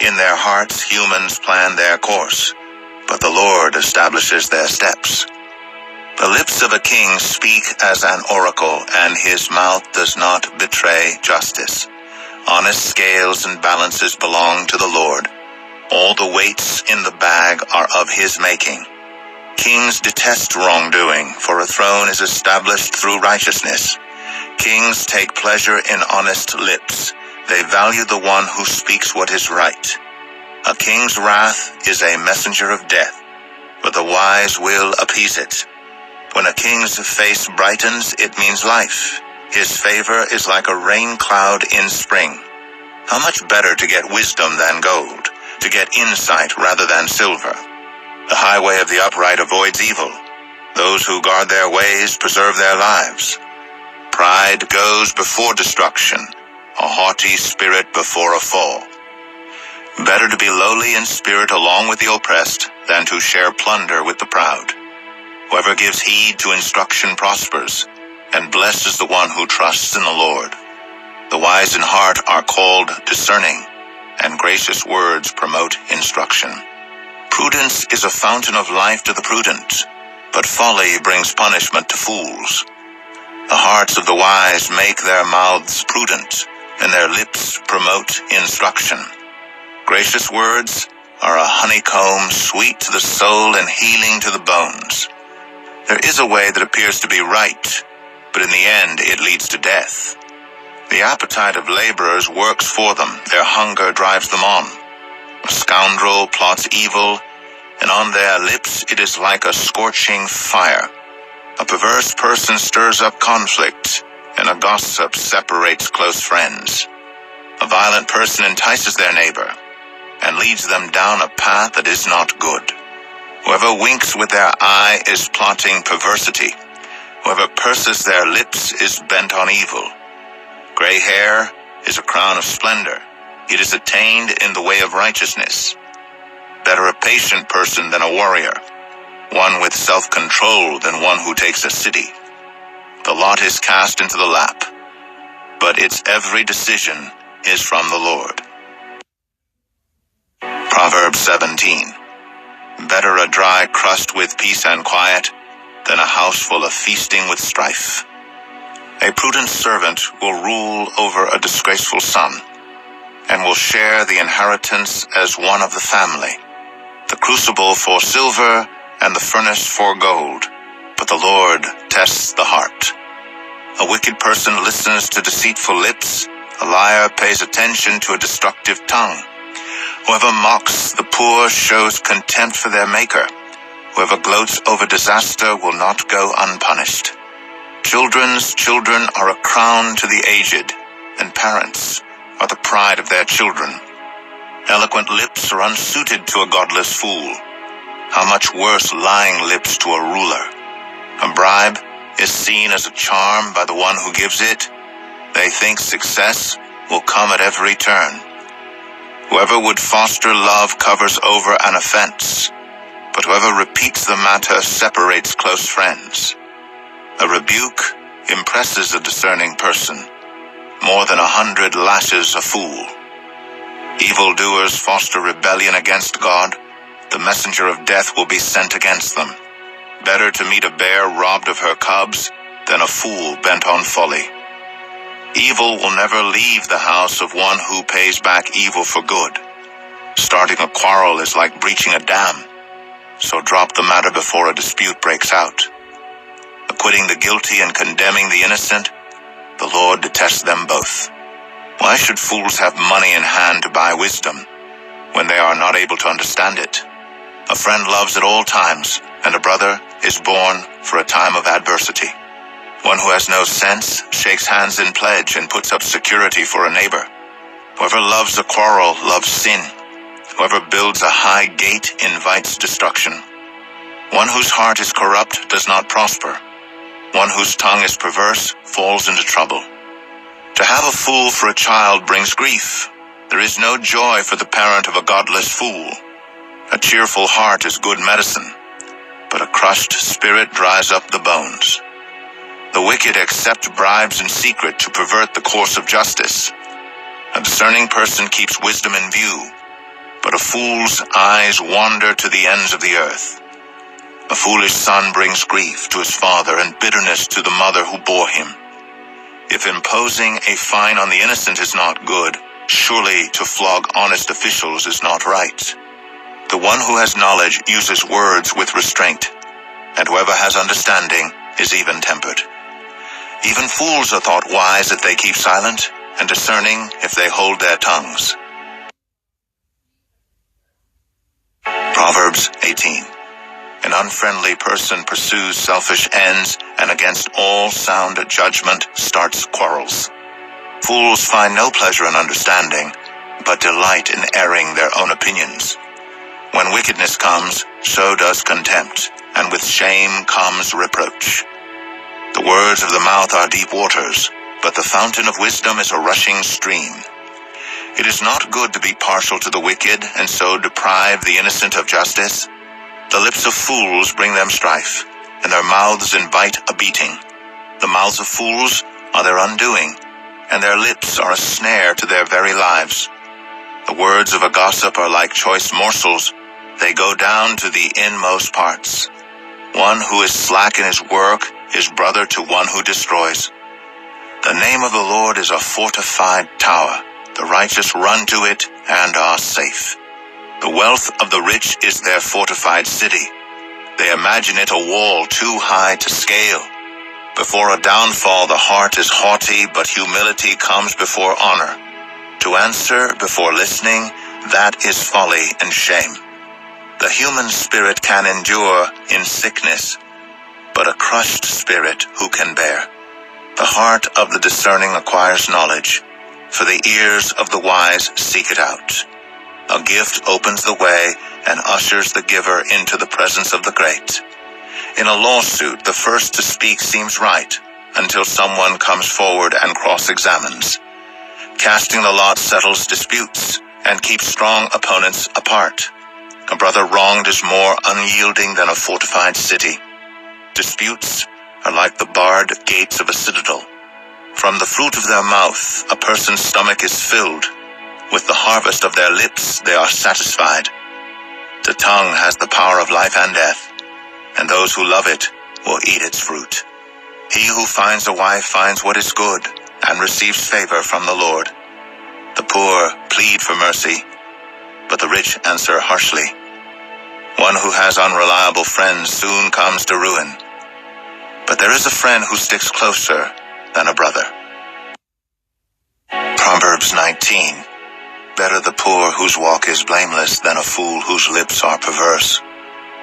In their hearts humans plan their course, but the Lord establishes their steps. The lips of a king speak as an oracle, and his mouth does not betray justice. Honest scales and balances belong to the Lord. All the weights in the bag are of his making. Kings detest wrongdoing, for a throne is established through righteousness. Kings take pleasure in honest lips. They value the one who speaks what is right. A king's wrath is a messenger of death, but the wise will appease it. When a king's face brightens, it means life. His favor is like a rain cloud in spring. How much better to get wisdom than gold, to get insight rather than silver. The highway of the upright avoids evil. Those who guard their ways preserve their lives. Pride goes before destruction, a haughty spirit before a fall. Better to be lowly in spirit along with the oppressed than to share plunder with the proud. Whoever gives heed to instruction prospers, and blessed is the one who trusts in the Lord. The wise in heart are called discerning, and gracious words promote instruction. Prudence is a fountain of life to the prudent, but folly brings punishment to fools. The hearts of the wise make their mouths prudent, and their lips promote instruction. Gracious words are a honeycomb, sweet to the soul and healing to the bones. There is a way that appears to be right, but in the end it leads to death. The appetite of laborers works for them, their hunger drives them on. A scoundrel plots evil, and on their lips it is like a scorching fire. A perverse person stirs up conflict, and a gossip separates close friends. A violent person entices their neighbor, and leads them down a path that is not good. Whoever winks with their eye is plotting perversity. Whoever purses their lips is bent on evil. Gray hair is a crown of splendor. It is attained in the way of righteousness. Better a patient person than a warrior, one with self-control than one who takes a city. The lot is cast into the lap, but its every decision is from the Lord. Proverbs 17. Better a dry crust with peace and quiet than a house full of feasting with strife. A prudent servant will rule over a disgraceful son, and will share the inheritance as one of the family. The crucible for silver and the furnace for gold, but the Lord tests the heart. A wicked person listens to deceitful lips, a liar pays attention to a destructive tongue. Whoever mocks the poor shows contempt for their maker. Whoever gloats over disaster will not go unpunished. Children's children are a crown to the aged, and parents are the pride of their children. Eloquent lips are unsuited to a godless fool. How much worse lying lips to a ruler. A bribe is seen as a charm by the one who gives it. They think success will come at every turn. Whoever would foster love covers over an offense, but whoever repeats the matter separates close friends. A rebuke impresses a discerning person, more than 100 lashes a fool. Evildoers foster rebellion against God. The messenger of death will be sent against them. Better to meet a bear robbed of her cubs than a fool bent on folly. Evil will never leave the house of one who pays back evil for good. Starting a quarrel is like breaching a dam, so drop the matter before a dispute breaks out. Acquitting the guilty and condemning the innocent, the Lord detests them both. Why should fools have money in hand to buy wisdom when they are not able to understand it? A friend loves at all times, and a brother is born for a time of adversity. One who has no sense shakes hands in pledge and puts up security for a neighbor. Whoever loves a quarrel loves sin. Whoever builds a high gate invites destruction. One whose heart is corrupt does not prosper. One whose tongue is perverse falls into trouble. To have a fool for a child brings grief. There is no joy for the parent of a godless fool. A cheerful heart is good medicine, but a crushed spirit dries up the bones. The wicked accept bribes in secret to pervert the course of justice. A discerning person keeps wisdom in view, but a fool's eyes wander to the ends of the earth. A foolish son brings grief to his father and bitterness to the mother who bore him. If imposing a fine on the innocent is not good, surely to flog honest officials is not right. The one who has knowledge uses words with restraint, and whoever has understanding is even-tempered. Even fools are thought wise if they keep silent, and discerning if they hold their tongues. Proverbs 18. An unfriendly person pursues selfish ends, and against all sound judgment starts quarrels. Fools find no pleasure in understanding, but delight in airing their own opinions. When wickedness comes, so does contempt, and with shame comes reproach. The words of the mouth are deep waters, but the fountain of wisdom is a rushing stream. It is not good to be partial to the wicked, and so deprive the innocent of justice. The lips of fools bring them strife, and their mouths invite a beating. The mouths of fools are their undoing, and their lips are a snare to their very lives. The words of a gossip are like choice morsels. They go down to the inmost parts. One who is slack in his work is brother to one who destroys. The name of the Lord is a fortified tower. The righteous run to it and are safe. The wealth of the rich is their fortified city. They imagine it a wall too high to scale. Before a downfall the heart is haughty, but humility comes before honor. To answer before listening, that is folly and shame. The human spirit can endure in sickness, but a crushed spirit who can bear? The heart of the discerning acquires knowledge, for the ears of the wise seek it out. A gift opens the way and ushers the giver into the presence of the great. In a lawsuit, the first to speak seems right, until someone comes forward and cross-examines. Casting the lot settles disputes, and keeps strong opponents apart. A brother wronged is more unyielding than a fortified city. Disputes are like the barred gates of a citadel. From the fruit of their mouth, a person's stomach is filled. With the harvest of their lips, they are satisfied. The tongue has the power of life and death, and those who love it will eat its fruit. He who finds a wife finds what is good, and receives favor from the Lord. The poor plead for mercy, but the rich answer harshly. One who has unreliable friends soon comes to ruin, but there is a friend who sticks closer than a brother. Proverbs 19. Better the poor whose walk is blameless than a fool whose lips are perverse.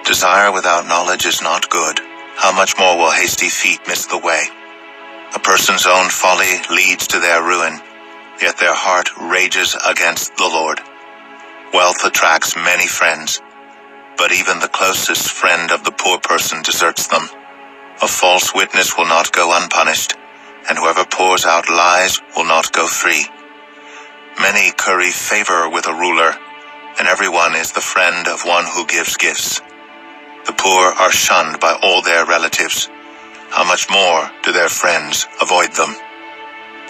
Desire without knowledge is not good. How much more will hasty feet miss the way? A person's own folly leads to their ruin, yet their heart rages against the Lord. Wealth attracts many friends, but even the closest friend of the poor person deserts them. A false witness will not go unpunished, and whoever pours out lies will not go free. Many curry favor with a ruler, and everyone is the friend of one who gives gifts. The poor are shunned by all their relatives. How much more do their friends avoid them?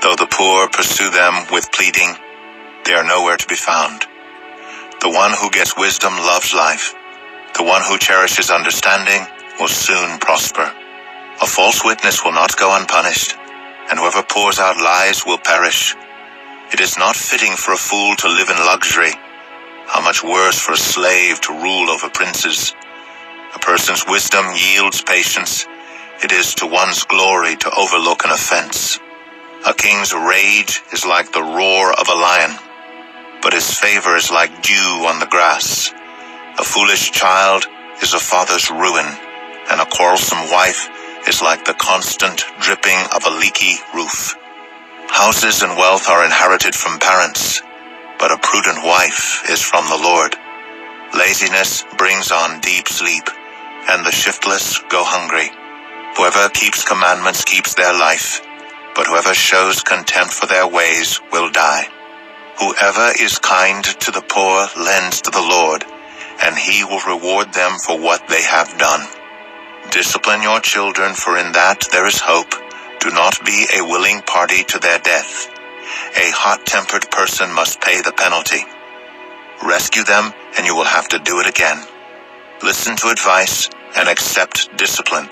Though the poor pursue them with pleading, they are nowhere to be found. The one who gets wisdom loves life. The one who cherishes understanding will soon prosper. A false witness will not go unpunished, and whoever pours out lies will perish. It is not fitting for a fool to live in luxury. How much worse for a slave to rule over princes. A person's wisdom yields patience. It is to one's glory to overlook an offense. A king's rage is like the roar of a lion, but his favor is like dew on the grass. A foolish child is a father's ruin, and a quarrelsome wife is like the constant dripping of a leaky roof. Houses and wealth are inherited from parents, but a prudent wife is from the Lord. Laziness brings on deep sleep, and the shiftless go hungry. Whoever keeps commandments keeps their life, but whoever shows contempt for their ways will die. Whoever is kind to the poor lends to the Lord, and he will reward them for what they have done. Discipline your children, for in that there is hope. Do not be a willing party to their death. A hot-tempered person must pay the penalty. Rescue them, and you will have to do it again. Listen to advice and accept discipline,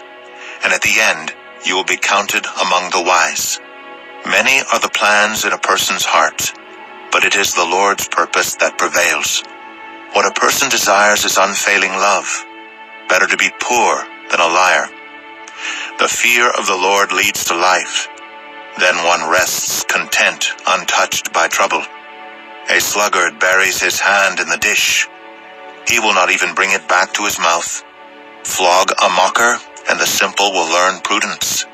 and at the end you will be counted among the wise. Many are the plans in a person's heart, but it is the Lord's purpose that prevails. What a person desires is unfailing love. Better to be poor than a liar. The fear of the Lord leads to life. Then one rests content, untouched by trouble. A sluggard buries his hand in the dish. He will not even bring it back to his mouth. Flog a mocker, and the simple will learn prudence.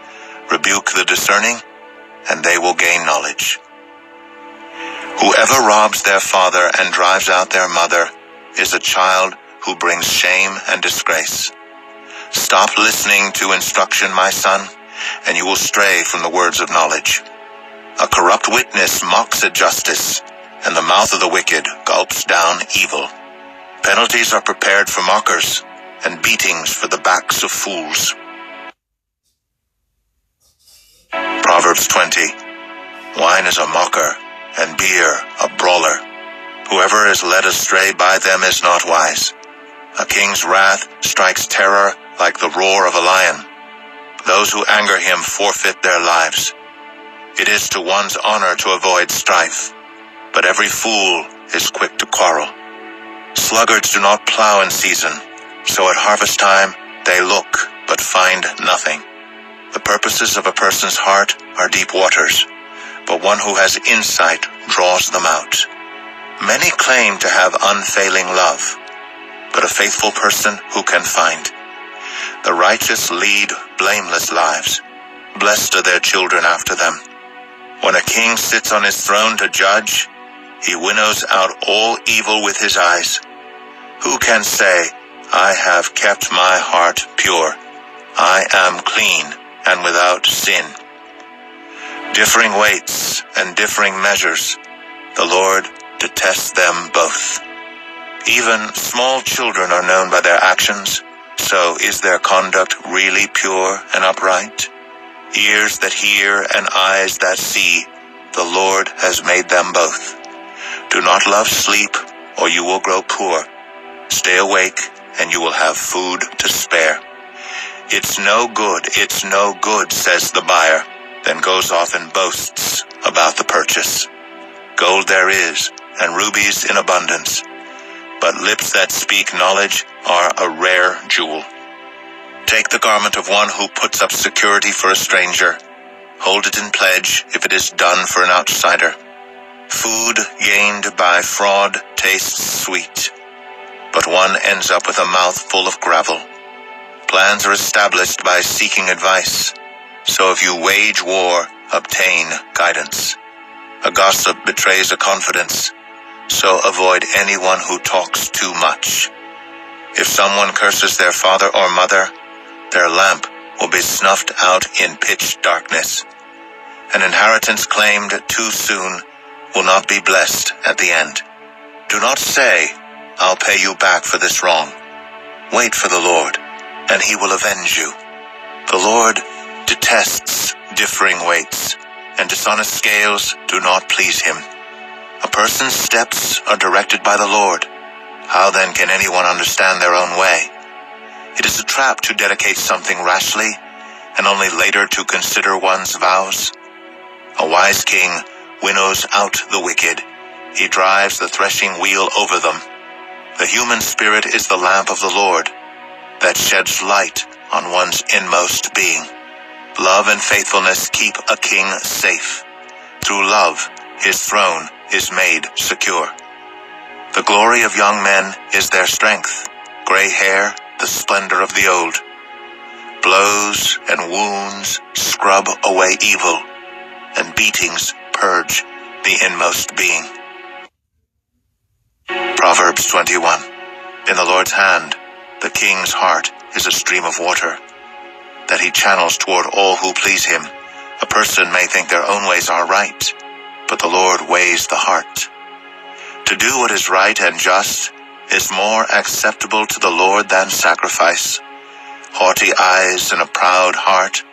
Rebuke the discerning, and they will gain knowledge. Whoever robs their father and drives out their mother is a child who brings shame and disgrace. Stop listening to instruction, my son, and you will stray from the words of knowledge. A corrupt witness mocks at justice, and the mouth of the wicked gulps down evil. Penalties are prepared for mockers, and beatings for the backs of fools. Proverbs 20. Wine is a mocker, and beer a brawler. Whoever is led astray by them is not wise. A king's wrath strikes terror like the roar of a lion. Those who anger him forfeit their lives. It is to one's honor to avoid strife, but every fool is quick to quarrel. Sluggards do not plow in season, so at harvest time they look but find nothing. The purposes of a person's heart are deep waters, but one who has insight draws them out. Many claim to have unfailing love, but a faithful person who can find? The righteous lead blameless lives. Blessed are their children after them. When a king sits on his throne to judge, he winnows out all evil with his eyes. Who can say, I have kept my heart pure. I am clean and without sin. Differing weights and differing measures, the Lord detests them both. Even small children are known by their actions, so is their conduct really pure and upright? Ears that hear and eyes that see, the Lord has made them both. Do not love sleep, or you will grow poor. Stay awake, and you will have food to spare. It's no good, says the buyer, then goes off and boasts about the purchase. Gold there is, and rubies in abundance, but lips that speak knowledge are a rare jewel. Take the garment of one who puts up security for a stranger. Hold it in pledge if it is done for an outsider. Food gained by fraud tastes sweet, but one ends up with a mouth full of gravel. Plans are established by seeking advice, so if you wage war, obtain guidance. A gossip betrays a confidence, so avoid anyone who talks too much. If someone curses their father or mother, their lamp will be snuffed out in pitch darkness. An inheritance claimed too soon will not be blessed at the end. Do not say, I'll pay you back for this wrong. Wait for the Lord, and he will avenge you. The Lord detests differing weights, and dishonest scales do not please him. A person's steps are directed by the Lord. How then can anyone understand their own way? It is a trap to dedicate something rashly, and only later to consider one's vows. A wise king winnows out the wicked. He drives the threshing wheel over them. The human spirit is the lamp of the Lord that sheds light on one's inmost being. Love and faithfulness keep a king safe. Through love, his throne is made secure. The glory of young men is their strength. Gray hair, the splendor of the old. Blows and wounds scrub away evil, and beatings purge the inmost being. Proverbs 21. In the Lord's hand, the king's heart is a stream of water, that he channels toward all who please him. A person may think their own ways are right, but the Lord weighs the heart. To do what is right and just is more acceptable to the Lord than sacrifice. Haughty eyes and a proud heart,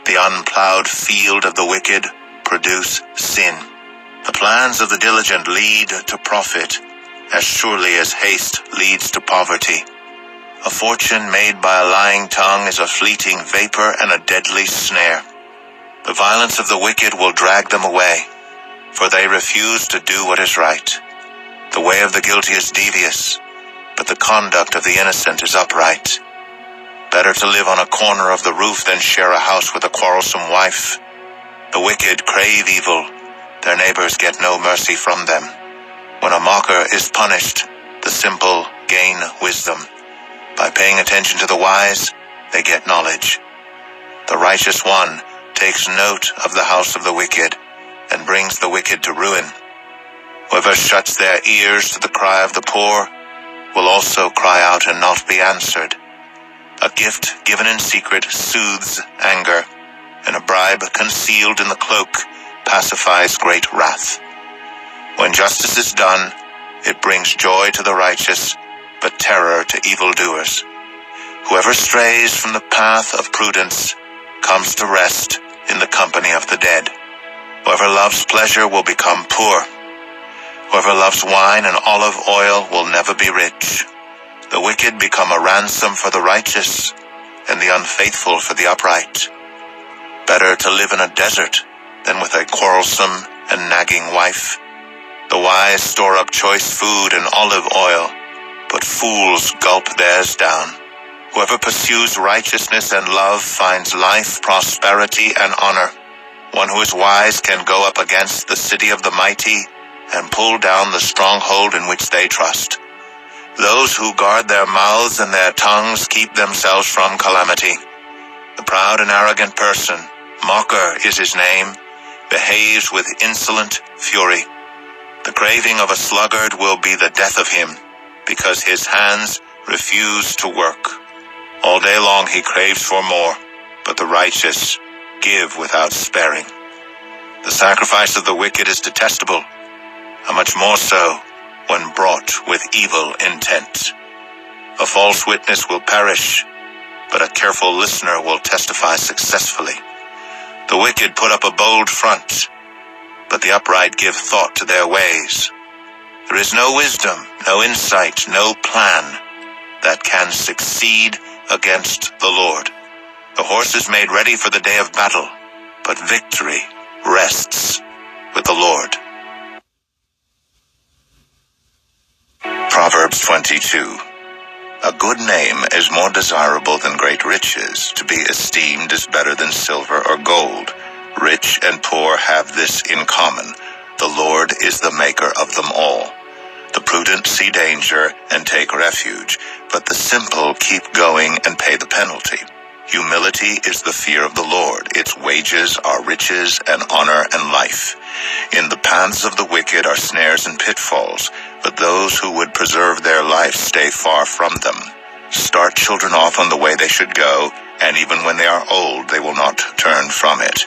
the unplowed field of the wicked, produce sin. The plans of the diligent lead to profit, as surely as haste leads to poverty. A fortune made by a lying tongue is a fleeting vapor and a deadly snare. The violence of the wicked will drag them away, for they refuse to do what is right. The way of the guilty is devious, but the conduct of the innocent is upright. Better to live on a corner of the roof than share a house with a quarrelsome wife. The wicked crave evil, their neighbors get no mercy from them. When a mocker is punished, the simple gain wisdom. By paying attention to the wise, they get knowledge. The righteous one takes note of the house of the wicked, and brings the wicked to ruin. Whoever shuts their ears to the cry of the poor will also cry out and not be answered. A gift given in secret soothes anger, and a bribe concealed in the cloak pacifies great wrath. When justice is done, it brings joy to the righteous, but terror to evildoers. Whoever strays from the path of prudence comes to rest in the company of the dead. Whoever loves pleasure will become poor. Whoever loves wine and olive oil will never be rich. The wicked become a ransom for the righteous, and the unfaithful for the upright. Better to live in a desert than with a quarrelsome and nagging wife. The wise store up choice food and olive oil, but fools gulp theirs down. Whoever pursues righteousness and love finds life, prosperity, and honor. One who is wise can go up against the city of the mighty and pull down the stronghold in which they trust. Those who guard their mouths and their tongues keep themselves from calamity. The proud and arrogant person, mocker is his name, behaves with insolent fury. The craving of a sluggard will be the death of him, because his hands refuse to work. All day long he craves for more, but the righteous give without sparing. The sacrifice of the wicked is detestable, how much more so when brought with evil intent. A false witness will perish, but a careful listener will testify successfully. The wicked put up a bold front, but the upright give thought to their ways. There is no wisdom, no insight, no plan that can succeed against the Lord. The horse is made ready for the day of battle, but victory rests with the Lord. Proverbs 22. A good name is more desirable than great riches. To be esteemed is better than silver or gold. Rich and poor have this in common: the Lord is the maker of them all. The prudent see danger and take refuge, but the simple keep going and pay the penalty. Humility is the fear of the Lord. Its wages are riches and honor and life. In the paths of the wicked are snares and pitfalls, but those who would preserve their life stay far from them. Start children off on the way they should go, and even when they are old, they will not turn from it.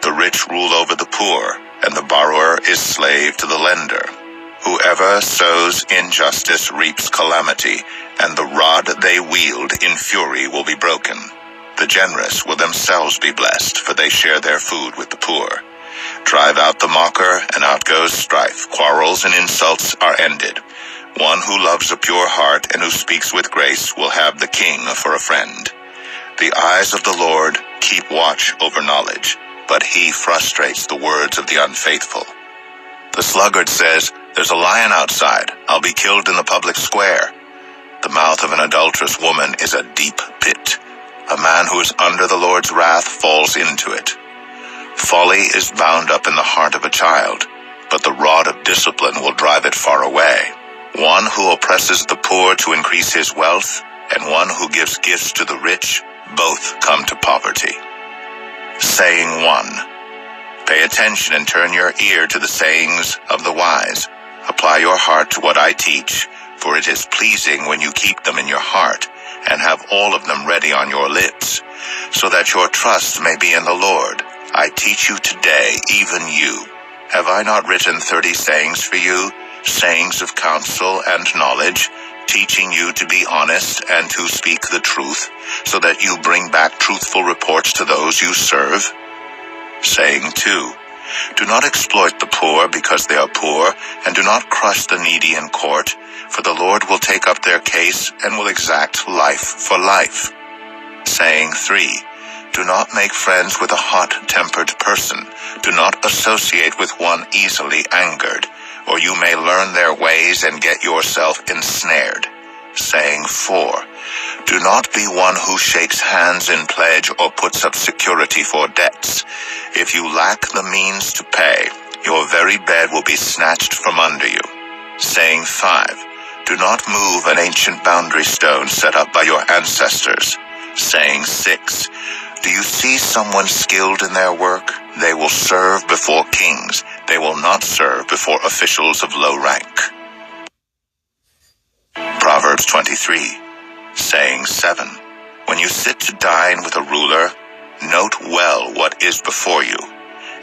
The rich rule over the poor, and the borrower is slave to the lender. Whoever sows injustice reaps calamity, and the rod they wield in fury will be broken. The generous will themselves be blessed, for they share their food with the poor. Drive out the mocker, and out goes strife. Quarrels and insults are ended. One who loves a pure heart and who speaks with grace will have the king for a friend. The eyes of the Lord keep watch over knowledge, but he frustrates the words of the unfaithful. The sluggard says, "There's a lion outside. I'll be killed in the public square." The mouth of an adulterous woman is a deep pit. A man who is under the Lord's wrath falls into it. Folly is bound up in the heart of a child, but the rod of discipline will drive it far away. One who oppresses the poor to increase his wealth, and one who gives gifts to the rich, both come to poverty. Saying 1. Pay attention and turn your ear to the sayings of the wise. Apply your heart to what I teach, for it is pleasing when you keep them in your heart, and have all of them ready on your lips, so that your trust may be in the Lord. I teach you today, even you. Have I not written 30 sayings for you, sayings of counsel and knowledge, teaching you to be honest and to speak the truth, so that you bring back truthful reports to those you serve? Saying 2. Do not exploit the poor because they are poor, and do not crush the needy in court, for the Lord will take up their case and will exact life for life. Saying 3. Do not make friends with a hot-tempered person. Do not associate with one easily angered, or you may learn their ways and get yourself ensnared. Saying 4. Do not be one who shakes hands in pledge or puts up security for debts. If you lack the means to pay, your very bed will be snatched from under you. Saying 5. Do not move an ancient boundary stone set up by your ancestors. Saying 6. Do you see someone skilled in their work? They will serve before kings. They will not serve before officials of low rank. Proverbs 23, saying 7. When you sit to dine with a ruler, note well what is before you,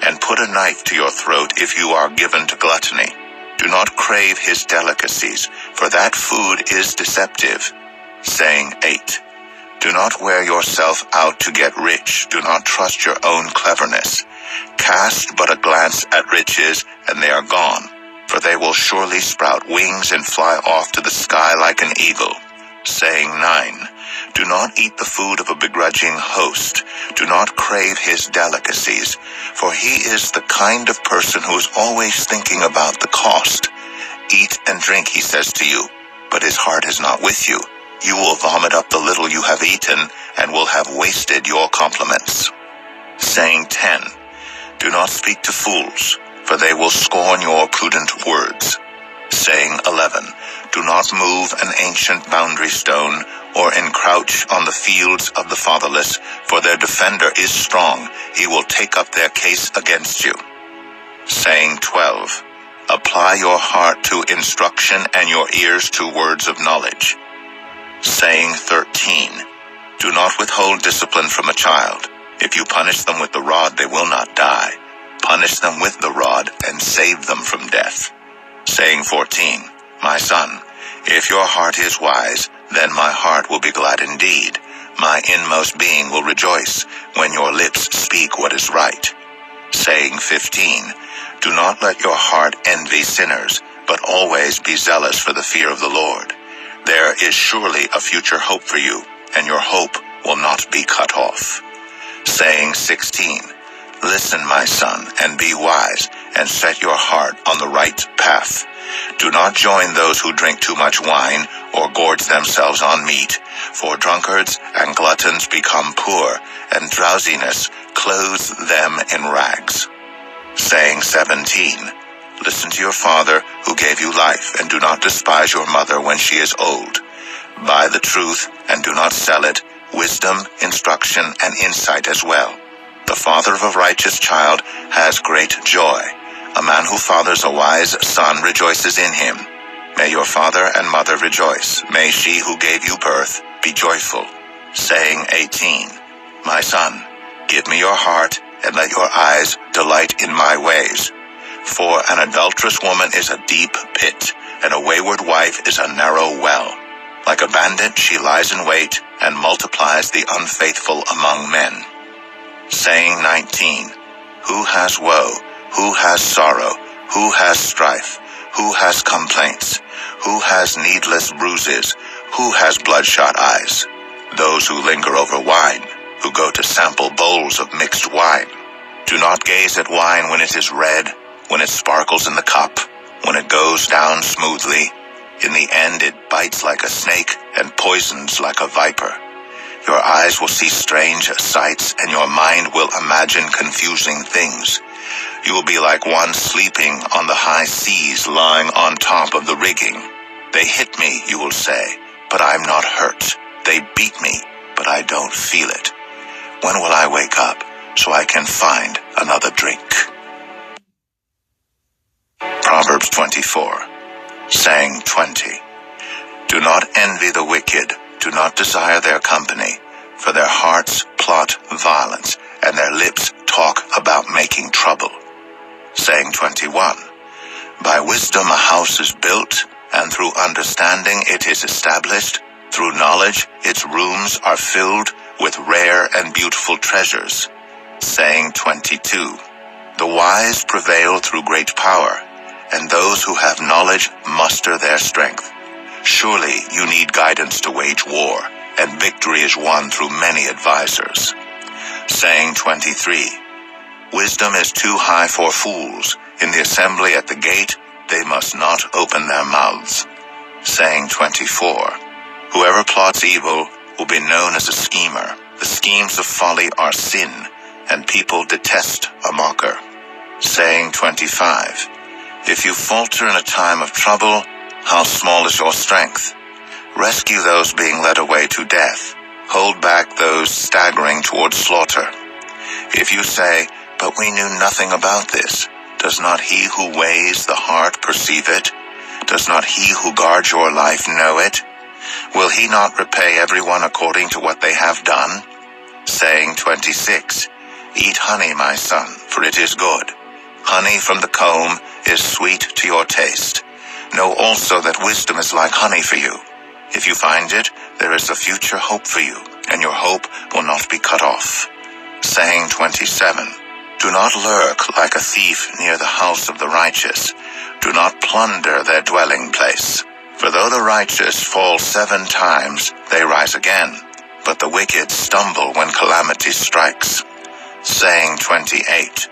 and put a knife to your throat if you are given to gluttony. Do not crave his delicacies, for that food is deceptive. Saying 8. Do not wear yourself out to get rich. Do not trust your own cleverness. Cast but a glance at riches, and they are gone, for they will surely sprout wings and fly off to the sky like an eagle. Saying 9. Do not eat the food of a begrudging host. Do not crave his delicacies, for he is the kind of person who is always thinking about the cost. Eat and drink, he says to you, but his heart is not with you. You will vomit up the little you have eaten, and will have wasted your compliments. Saying 10. Do not speak to fools, for they will scorn your prudent words. Saying 11. Do not move an ancient boundary stone, or encroach on the fields of the fatherless, for their defender is strong. He will take up their case against you. Saying 12. Apply your heart to instruction and your ears to words of knowledge. Saying 13. Do not withhold discipline from a child. If you punish them with the rod, they will not die. Punish them with the rod and save them from death. Saying 14. My son, if your heart is wise, then my heart will be glad indeed. My inmost being will rejoice when your lips speak what is right. Saying 15. Do not let your heart envy sinners, but always be zealous for the fear of the Lord. There is surely a future hope for you, and your hope will not be cut off. Saying 16. Listen, my son, and be wise, and set your heart on the right path. Do not join those who drink too much wine, or gorge themselves on meat, for drunkards and gluttons become poor, and drowsiness clothes them in rags. Saying 17. Listen to your father, who gave you life, and do not despise your mother when she is old. Buy the truth, and do not sell it, wisdom, instruction, and insight as well. The father of a righteous child has great joy. A man who fathers a wise son rejoices in him. May your father and mother rejoice. May she who gave you birth be joyful. Saying 18. My son, give me your heart, and let your eyes delight in my ways. For an adulterous woman is a deep pit, and a wayward wife is a narrow well. Like a bandit she lies in wait, and multiplies the unfaithful among men. Saying 19. Who has woe? Who has sorrow? Who has strife? Who has complaints? Who has needless bruises? Who has bloodshot eyes? Those who linger over wine, who go to sample bowls of mixed wine. Do not gaze at wine when it is red, when it sparkles in the cup, when it goes down smoothly. In the end it bites like a snake and poisons like a viper. Your eyes will see strange sights, and your mind will imagine confusing things. You will be like one sleeping on the high seas, lying on top of the rigging. They hit me, you will say, but I'm not hurt. They beat me, but I don't feel it. When will I wake up so I can find another drink? Proverbs 24, saying 20. Do not envy the wicked. Do not desire their company, for their hearts plot violence, and their lips talk about making trouble. Saying 21. By wisdom a house is built, and through understanding it is established. Through knowledge its rooms are filled with rare and beautiful treasures. Saying 22. The wise prevail through great power, and those who have knowledge muster their strength. Surely you need guidance to wage war, and victory is won through many advisers. Saying 23. Wisdom is too high for fools. In the assembly at the gate they must not open their mouths. Saying 24. Whoever plots evil will be known as a schemer. The schemes of folly are sin, and people detest a mocker. Saying 25. If you falter in a time of trouble, how small is your strength? Rescue those being led away to death. Hold back those staggering towards slaughter. If you say, but we knew nothing about this, does not he who weighs the heart perceive it? Does not he who guards your life know it? Will he not repay everyone according to what they have done? Saying 26, Eat honey, my son, for it is good. Honey from the comb is sweet to your taste. Know also that wisdom is like honey for you. If you find it, there is a future hope for you, and your hope will not be cut off. Saying 27, Do not lurk like a thief near the house of the righteous. Do not plunder their dwelling place. For though the righteous fall 7 times, they rise again. But the wicked stumble when calamity strikes. Saying 28,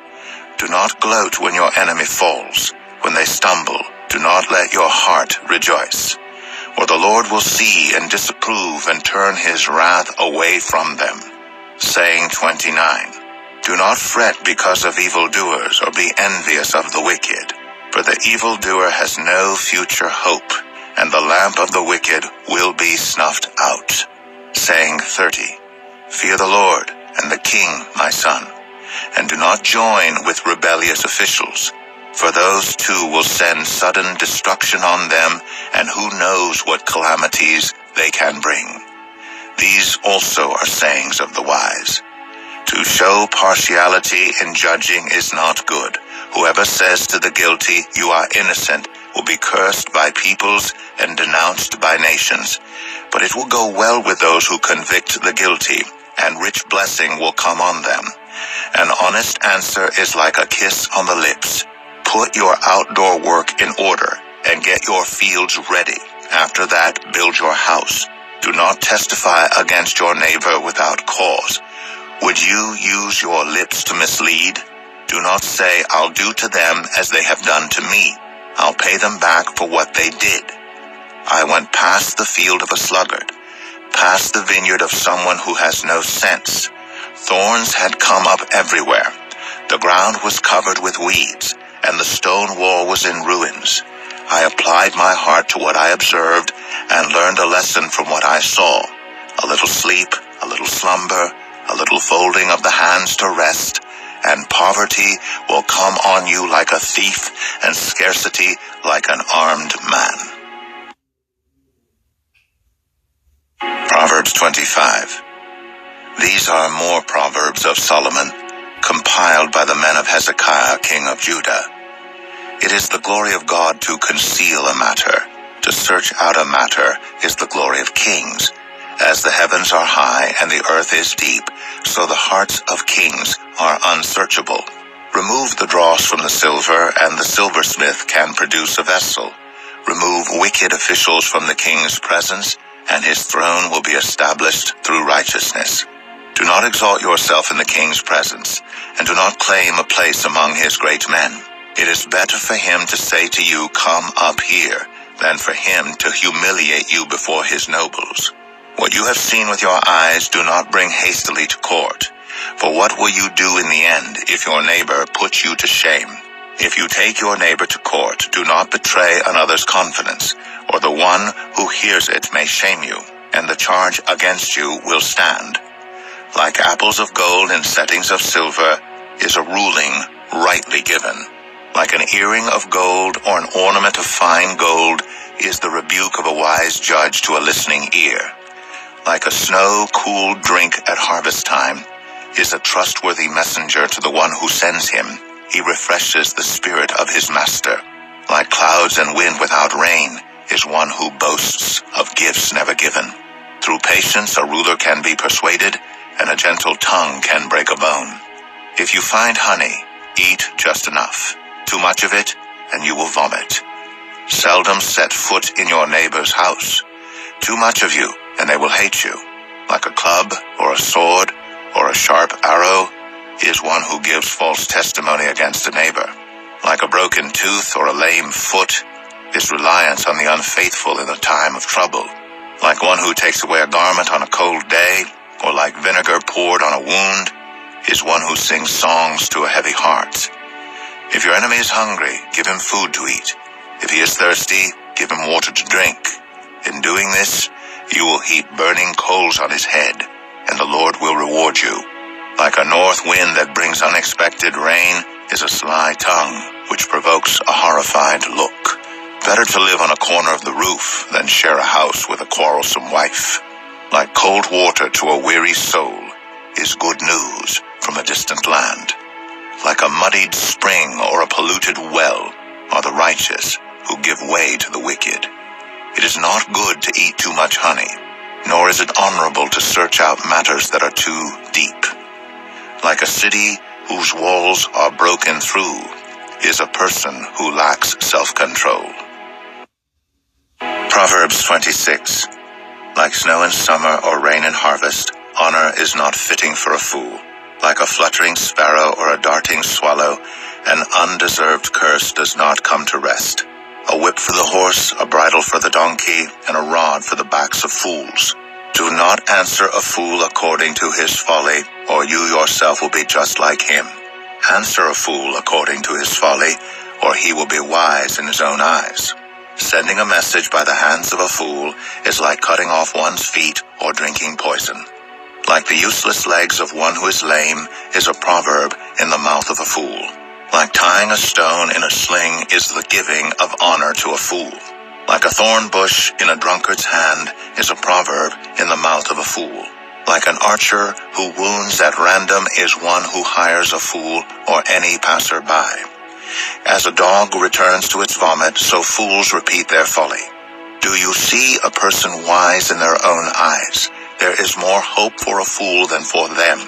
Do not gloat when your enemy falls. When they stumble, do not let your heart rejoice. For the Lord will see and disapprove and turn his wrath away from them. Saying 29, Do not fret because of evildoers, or be envious of the wicked. For the evildoer has no future hope, and the lamp of the wicked will be snuffed out. Saying 30, Fear the Lord and the king, my son, and do not join with rebellious officials, for those too will send sudden destruction on them, and who knows what calamities they can bring. These also are sayings of the wise. To show partiality in judging is not good. Whoever says to the guilty, You are innocent, will be cursed by peoples and denounced by nations. But it will go well with those who convict the guilty, and rich blessing will come on them. An honest answer is like a kiss on the lips. Put your outdoor work in order, and get your fields ready. After that, build your house. Do not testify against your neighbor without cause. Would you use your lips to mislead? Do not say, I'll do to them as they have done to me. I'll pay them back for what they did. I went past the field of a sluggard, past the vineyard of someone who has no sense. Thorns had come up everywhere. The ground was covered with weeds, and the stone wall was in ruins. I applied my heart to what I observed, and learned a lesson from what I saw. A little sleep, a little slumber, a little folding of the hands to rest, and poverty will come on you like a thief, and scarcity like an armed man. Proverbs 25. These are more proverbs of Solomon, compiled by the men of Hezekiah, king of Judah. It is the glory of God to conceal a matter. To search out a matter is the glory of kings. As the heavens are high and the earth is deep, so the hearts of kings are unsearchable. Remove the dross from the silver, and the silversmith can produce a vessel. Remove wicked officials from the king's presence, and his throne will be established through righteousness. Do not exalt yourself in the king's presence, and do not claim a place among his great men. It is better for him to say to you, Come up here, than for him to humiliate you before his nobles. What you have seen with your eyes do not bring hastily to court. For what will you do in the end if your neighbor puts you to shame? If you take your neighbor to court, do not betray another's confidence, or the one who hears it may shame you, and the charge against you will stand. Like apples of gold in settings of silver is a ruling rightly given. Like an earring of gold or an ornament of fine gold is the rebuke of a wise judge to a listening ear. Like a snow-cooled drink at harvest time is a trustworthy messenger to the one who sends him. He refreshes the spirit of his master. Like clouds and wind without rain is one who boasts of gifts never given. Through patience a ruler can be persuaded, and a gentle tongue can break a bone. If you find honey, eat just enough. Too much of it, and you will vomit. Seldom set foot in your neighbor's house. Too much of you, and they will hate you. Like a club, or a sword, or a sharp arrow, is one who gives false testimony against a neighbor. Like a broken tooth or a lame foot is reliance on the unfaithful in a time of trouble. Like one who takes away a garment on a cold day, or like vinegar poured on a wound, is one who sings songs to a heavy heart. If your enemy is hungry, give him food to eat. If he is thirsty, give him water to drink. In doing this, you will heap burning coals on his head, and the Lord will reward you. Like a north wind that brings unexpected rain is a sly tongue, which provokes a horrified look. Better to live on a corner of the roof than share a house with a quarrelsome wife. Like cold water to a weary soul is good news from a distant land. Like a muddied spring or a polluted well are the righteous who give way to the wicked. It is not good to eat too much honey, nor is it honorable to search out matters that are too deep. Like a city whose walls are broken through is a person who lacks self-control. Proverbs 26. Like snow in summer or rain in harvest, honor is not fitting for a fool. Like a fluttering sparrow or a darting swallow, an undeserved curse does not come to rest. A whip for the horse, a bridle for the donkey, and a rod for the backs of fools. Do not answer a fool according to his folly, or you yourself will be just like him. Answer a fool according to his folly, or he will be wise in his own eyes. Sending a message by the hands of a fool is like cutting off one's feet or drinking poison. Like the useless legs of one who is lame is a proverb in the mouth of a fool. Like tying a stone in a sling is the giving of honor to a fool. Like a thorn bush in a drunkard's hand is a proverb in the mouth of a fool. Like an archer who wounds at random is one who hires a fool or any passer-by. As a dog returns to its vomit, so fools repeat their folly. Do you see a person wise in their own eyes? There is more hope for a fool than for them.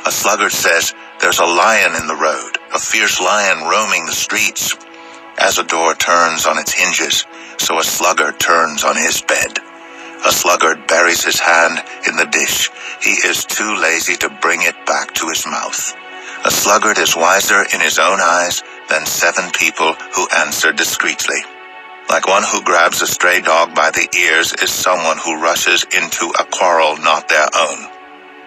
A sluggard says, "There's a lion in the road, a fierce lion roaming the streets." As a door turns on its hinges, so a sluggard turns on his bed. A sluggard buries his hand in the dish. He is too lazy to bring it back to his mouth. A sluggard is wiser in his own eyes than 7 people who answer discreetly. Like one who grabs a stray dog by the ears is someone who rushes into a quarrel not their own.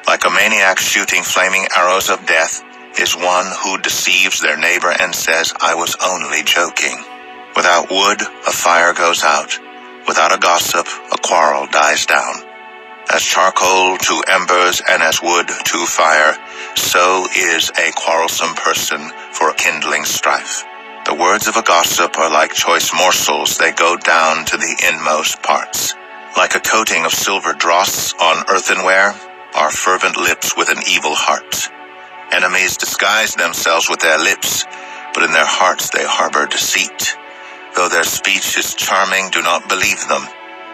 Like a maniac shooting flaming arrows of death is one who deceives their neighbor and says, "I was only joking." Without wood, a fire goes out. Without a gossip, a quarrel dies down. As charcoal to embers and as wood to fire, so is a quarrelsome person for kindling strife. The words of a gossip are like choice morsels, they go down to the inmost parts. Like a coating of silver dross on earthenware are fervent lips with an evil heart. Enemies disguise themselves with their lips, but in their hearts they harbor deceit. Though their speech is charming, do not believe them,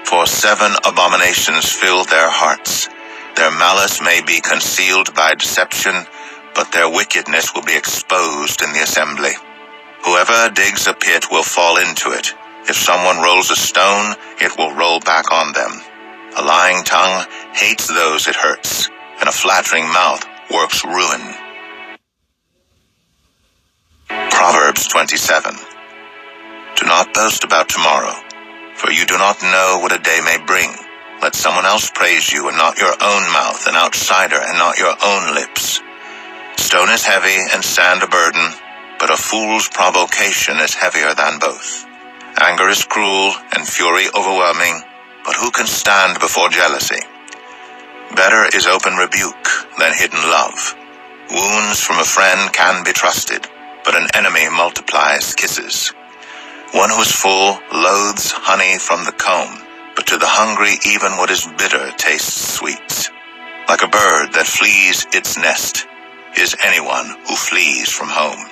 for 7 abominations fill their hearts. Their malice may be concealed by deception, but their wickedness will be exposed in the assembly. Whoever digs a pit will fall into it. If someone rolls a stone, it will roll back on them. A lying tongue hates those it hurts, and a flattering mouth works ruin. Proverbs 27. Do not boast about tomorrow, for you do not know what a day may bring. Let someone else praise you and not your own mouth, an outsider and not your own lips. Stone is heavy and sand a burden, but a fool's provocation is heavier than both. Anger is cruel and fury overwhelming, but who can stand before jealousy? Better is open rebuke than hidden love. Wounds from a friend can be trusted, but an enemy multiplies kisses. One who is full loathes honey from the comb, but to the hungry even what is bitter tastes sweet. Like a bird that flees its nest is anyone who flees from home.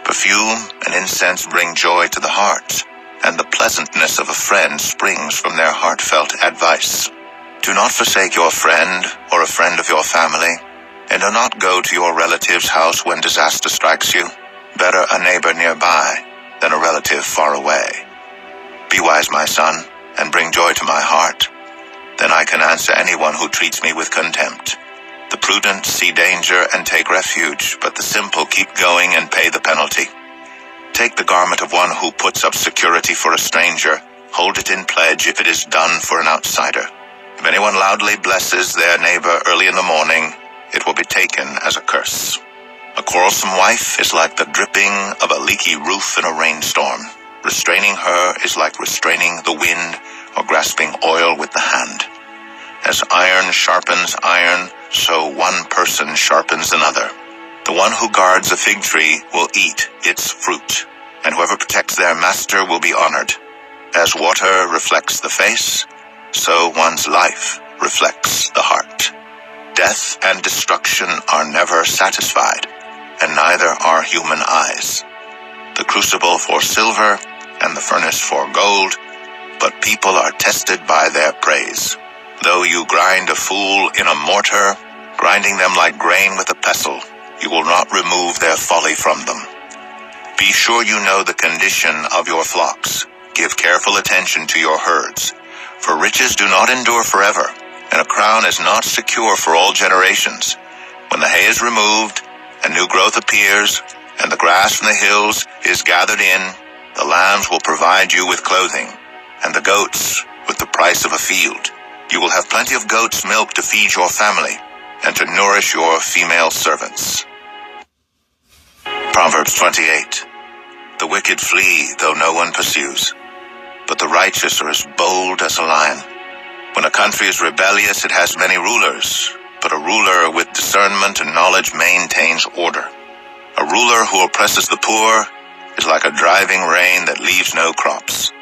Perfume and incense bring joy to the heart, and the pleasantness of a friend springs from their heartfelt advice. Do not forsake your friend or a friend of your family, and do not go to your relative's house when disaster strikes you. Better a neighbor nearby than a relative far away. Be wise, my son, and bring joy to my heart. Then I can answer anyone who treats me with contempt. The prudent see danger and take refuge, but the simple keep going and pay the penalty. Take the garment of one who puts up security for a stranger. Hold it in pledge if it is done for an outsider. If anyone loudly blesses their neighbor early in the morning, it will be taken as a curse. A quarrelsome wife is like the dripping of a leaky roof in a rainstorm. Restraining her is like restraining the wind or grasping oil with the hand. As iron sharpens iron, so one person sharpens another. The one who guards a fig tree will eat its fruit. and whoever protects their master will be honored. As water reflects the face, so one's life reflects the heart. Death and destruction are never satisfied, and neither are human eyes. The crucible for silver and the furnace for gold, but people are tested by their praise. Though you grind a fool in a mortar, grinding them like grain with a pestle, you will not remove their folly from them. Be sure you know the condition of your flocks. Give careful attention to your herds, for riches do not endure forever, and a crown is not secure for all generations. When the hay is removed, and new growth appears, and the grass from the hills is gathered in, the lambs will provide you with clothing, and the goats with the price of a field. You will have plenty of goat's milk to feed your family, and to nourish your female servants. Proverbs 28. The wicked flee, though no one pursues, but the righteous are as bold as a lion. When a country is rebellious, it has many rulers, but a ruler with discernment and knowledge maintains order. A ruler who oppresses the poor is like a driving rain that leaves no crops.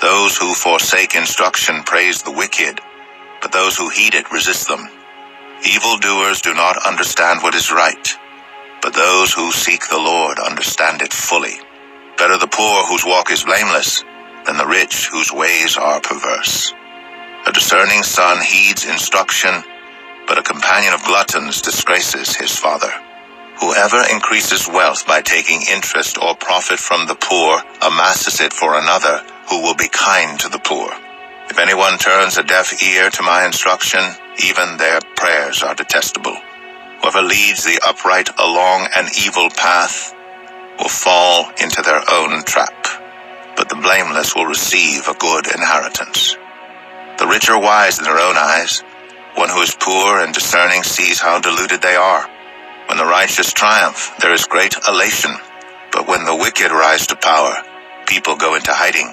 Those who forsake instruction praise the wicked, but those who heed it resist them. Evildoers do not understand what is right, but those who seek the Lord understand it fully. Better the poor whose walk is blameless than the rich whose ways are perverse. A discerning son heeds instruction, but a companion of gluttons disgraces his father. Whoever increases wealth by taking interest or profit from the poor amasses it for another who will be kind to the poor. If anyone turns a deaf ear to my instruction, even their prayers are detestable. Whoever leads the upright along an evil path will fall into their own trap, but the blameless will receive a good inheritance. The rich are wise in their own eyes. One who is poor and discerning sees how deluded they are. When the righteous triumph, there is great elation, but when the wicked rise to power, people go into hiding.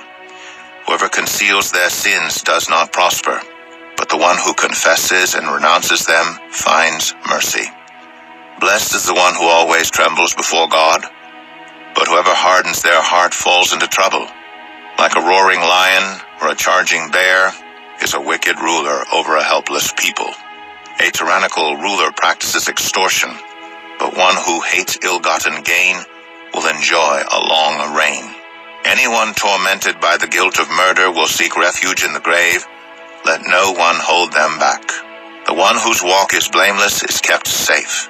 Whoever conceals their sins does not prosper, but the one who confesses and renounces them finds mercy. Blessed is the one who always trembles before God, but whoever hardens their heart falls into trouble. Like a roaring lion or a charging bear is a wicked ruler over a helpless people. A tyrannical ruler practices extortion, but one who hates ill-gotten gain will enjoy a long reign. Anyone tormented by the guilt of murder will seek refuge in the grave. Let no one hold them back. The one whose walk is blameless is kept safe,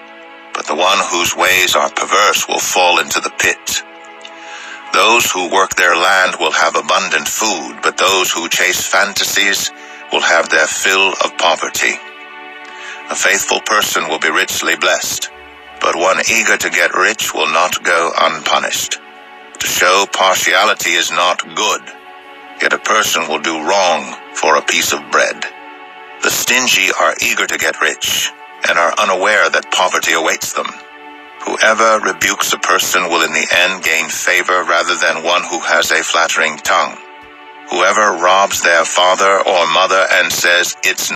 but the one whose ways are perverse will fall into the pit. Those who work their land will have abundant food, but those who chase fantasies will have their fill of poverty. A faithful person will be richly blessed, but one eager to get rich will not go unpunished. To show partiality is not good, yet a person will do wrong for a piece of bread. The stingy are eager to get rich, and are unaware that poverty awaits them. Whoever rebukes a person will in the end gain favor rather than one who has a flattering tongue. Whoever robs their father or mother and says, "It's